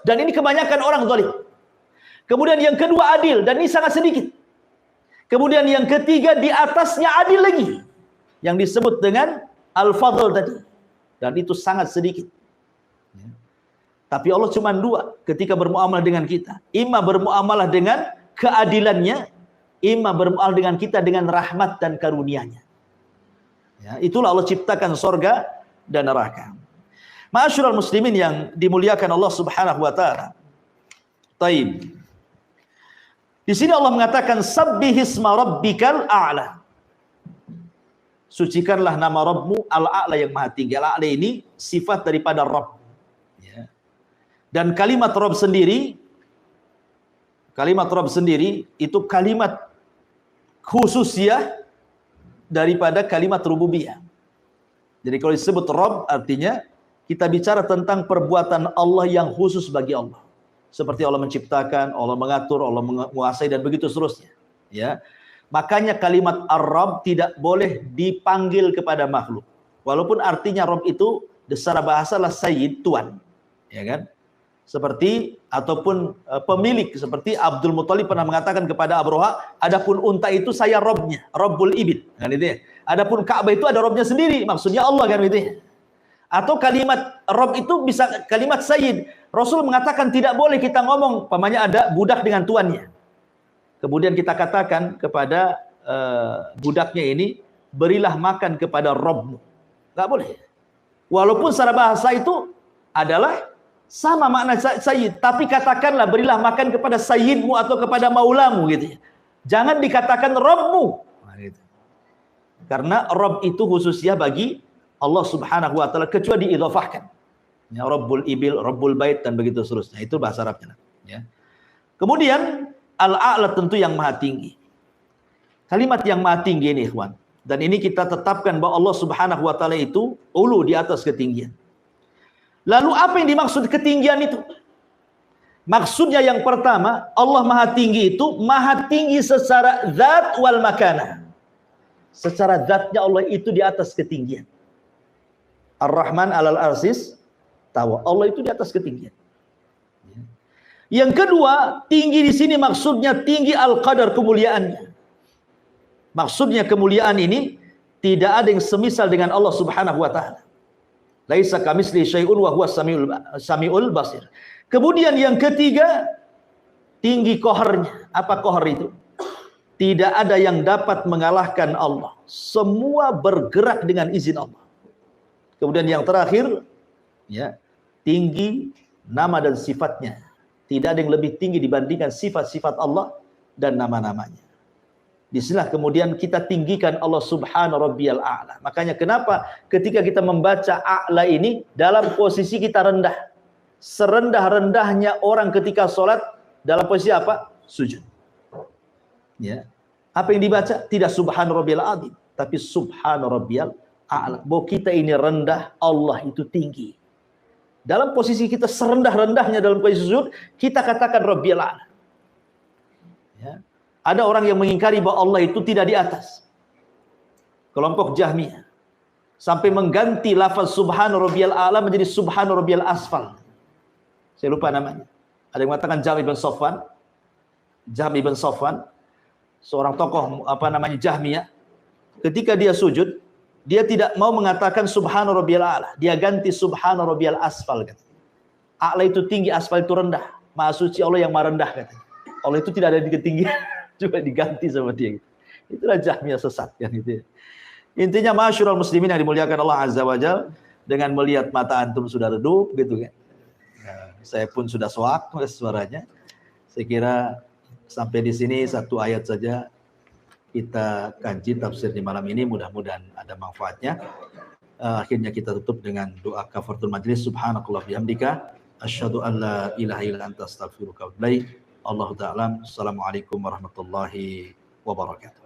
Dan ini kebanyakan orang zalim. Kemudian yang kedua, adil, dan ini sangat sedikit. Kemudian yang ketiga, di atasnya adil lagi, yang disebut dengan al-fadl tadi, dan itu sangat sedikit, ya. Tapi Allah cuma dua ketika bermuamalah dengan kita. Imma bermuamalah dengan keadilannya, imma bermuamalah dengan kita dengan rahmat dan karunia-Nya, ya. Itulah Allah ciptakan surga dan neraka. Ma'asyiral muslimin yang dimuliakan Allah Subhanahu wa taala. Taib. Di sini Allah mengatakan sabbihisma rabbikal a'la. Sucikanlah nama Rabbmu al-a'la, yang maha tinggi. Al-a'la ini sifat daripada Rabb, ya. Dan kalimat Rabb sendiri itu kalimat khususiyah daripada kalimat rububiyah. Jadi kalau disebut Rabb, artinya kita bicara tentang perbuatan Allah yang khusus bagi Allah. Seperti Allah menciptakan, Allah mengatur, Allah menguasai, dan begitu seterusnya, ya. Makanya kalimat ar-Rabb tidak boleh dipanggil kepada makhluk. Walaupun artinya Rabb itu secara bahasa adalah sayyid, tuan, ya kan? Seperti ataupun pemilik, seperti Abdul Muthalib pernah mengatakan kepada Abroha, adapun unta itu saya Rabbnya, Rabbul Ibil, kan itu ya. Adapun Ka'bah itu ada Rabbnya sendiri, maksudnya Allah, kan itu ya. Atau kalimat Rabb itu bisa kalimat sayyid. Rasul mengatakan tidak boleh kita ngomong, pamannya ada budak dengan tuannya. Kemudian kita katakan kepada budaknya ini, berilah makan kepada Rabbmu. Nggak boleh. Walaupun secara bahasa itu adalah sama makna sayyid, tapi katakanlah berilah makan kepada sayyidmu atau kepada maulamu, gitu ya. Jangan dikatakan Rabbmu. Nah, gitu. Karena Rabb itu khususnya bagi Allah Subhanahu wa taala, kecuali diidhafahkan. Ya, Rabbul Ibil, Rabbul Bait, dan begitu seterusnya. Itu bahasa Arabnya, ya. Kemudian al-a'la tentu yang maha tinggi. Kalimat yang maha tinggi ini, ikhwan. Dan ini kita tetapkan bahwa Allah Subhanahu wa taala itu ulu, di atas ketinggian. Lalu apa yang dimaksud ketinggian itu? Maksudnya yang pertama, Allah maha tinggi itu maha tinggi secara zat wal makanah. Secara zatnya Allah itu di atas ketinggian. Ar-Rahman alal arsis tawa. Allah itu di atas ketinggian. Yang kedua, tinggi di sini maksudnya tinggi al-qadar, kemuliaannya. Maksudnya kemuliaan ini tidak ada yang semisal dengan Allah Subhanahu wa taala. Laisa kamitsli syai'un wa huwas samiul basir. Kemudian yang ketiga, tinggi qaharnya. Apa qahar itu? Tidak ada yang dapat mengalahkan Allah. Semua bergerak dengan izin Allah. Kemudian yang terakhir, ya, tinggi nama dan sifatnya. Tidak ada yang lebih tinggi dibandingkan sifat-sifat Allah dan nama-namanya. Disinilah kemudian kita tinggikan Allah subhanahu rabbiyal a'la. Makanya kenapa ketika kita membaca a'la ini dalam posisi kita rendah. Serendah-rendahnya orang ketika sholat dalam posisi apa? Sujud. Ya. Apa yang dibaca? Tidak subhana rabbiyal azim, tapi subhana rabbiyal a'la. Bahwa kita ini rendah, Allah itu tinggi. Dalam posisi kita serendah-rendahnya dalam posisi sujud, kita katakan rabbiyal a'la. Ya. Ada orang yang mengingkari bahwa Allah itu tidak di atas. Kelompok Jahmiyah sampai mengganti lafaz subhana rabbiyal a'la menjadi subhana rabbiyal asfal. Saya lupa namanya. Ada yang mengatakan Jahm ibn Safwan. Jahm ibn Safwan, seorang tokoh Jahmiyah, ketika dia sujud, dia tidak mau mengatakan subhana rabbiyal a'la, dia ganti subhana rabbiyal asfal. A'la itu tinggi, asfal itu rendah. Maha suci Allah yang maha rendah, katanya. Allah itu tidak ada di ketinggian, juga diganti sama dia. Itulah Jahmiyah sesat kan itu. Intinya masyarul muslimin yang dimuliakan Allah Azza wa Jalla, dengan melihat mata antum sudah redup gitu kan. Saya pun sudah soak suaranya. Saya kira sampai di sini satu ayat saja kita kaji tafsir di malam ini, mudah-mudahan ada manfaatnya. Akhirnya kita tutup dengan doa kafaratul majlis. Subhanakallah bihamdika asyhadu an la ilaha illa anta astaghfiruka wa atubu ilaik. Allahu ta'ala. Assalamualaikum warahmatullahi wabarakatuh.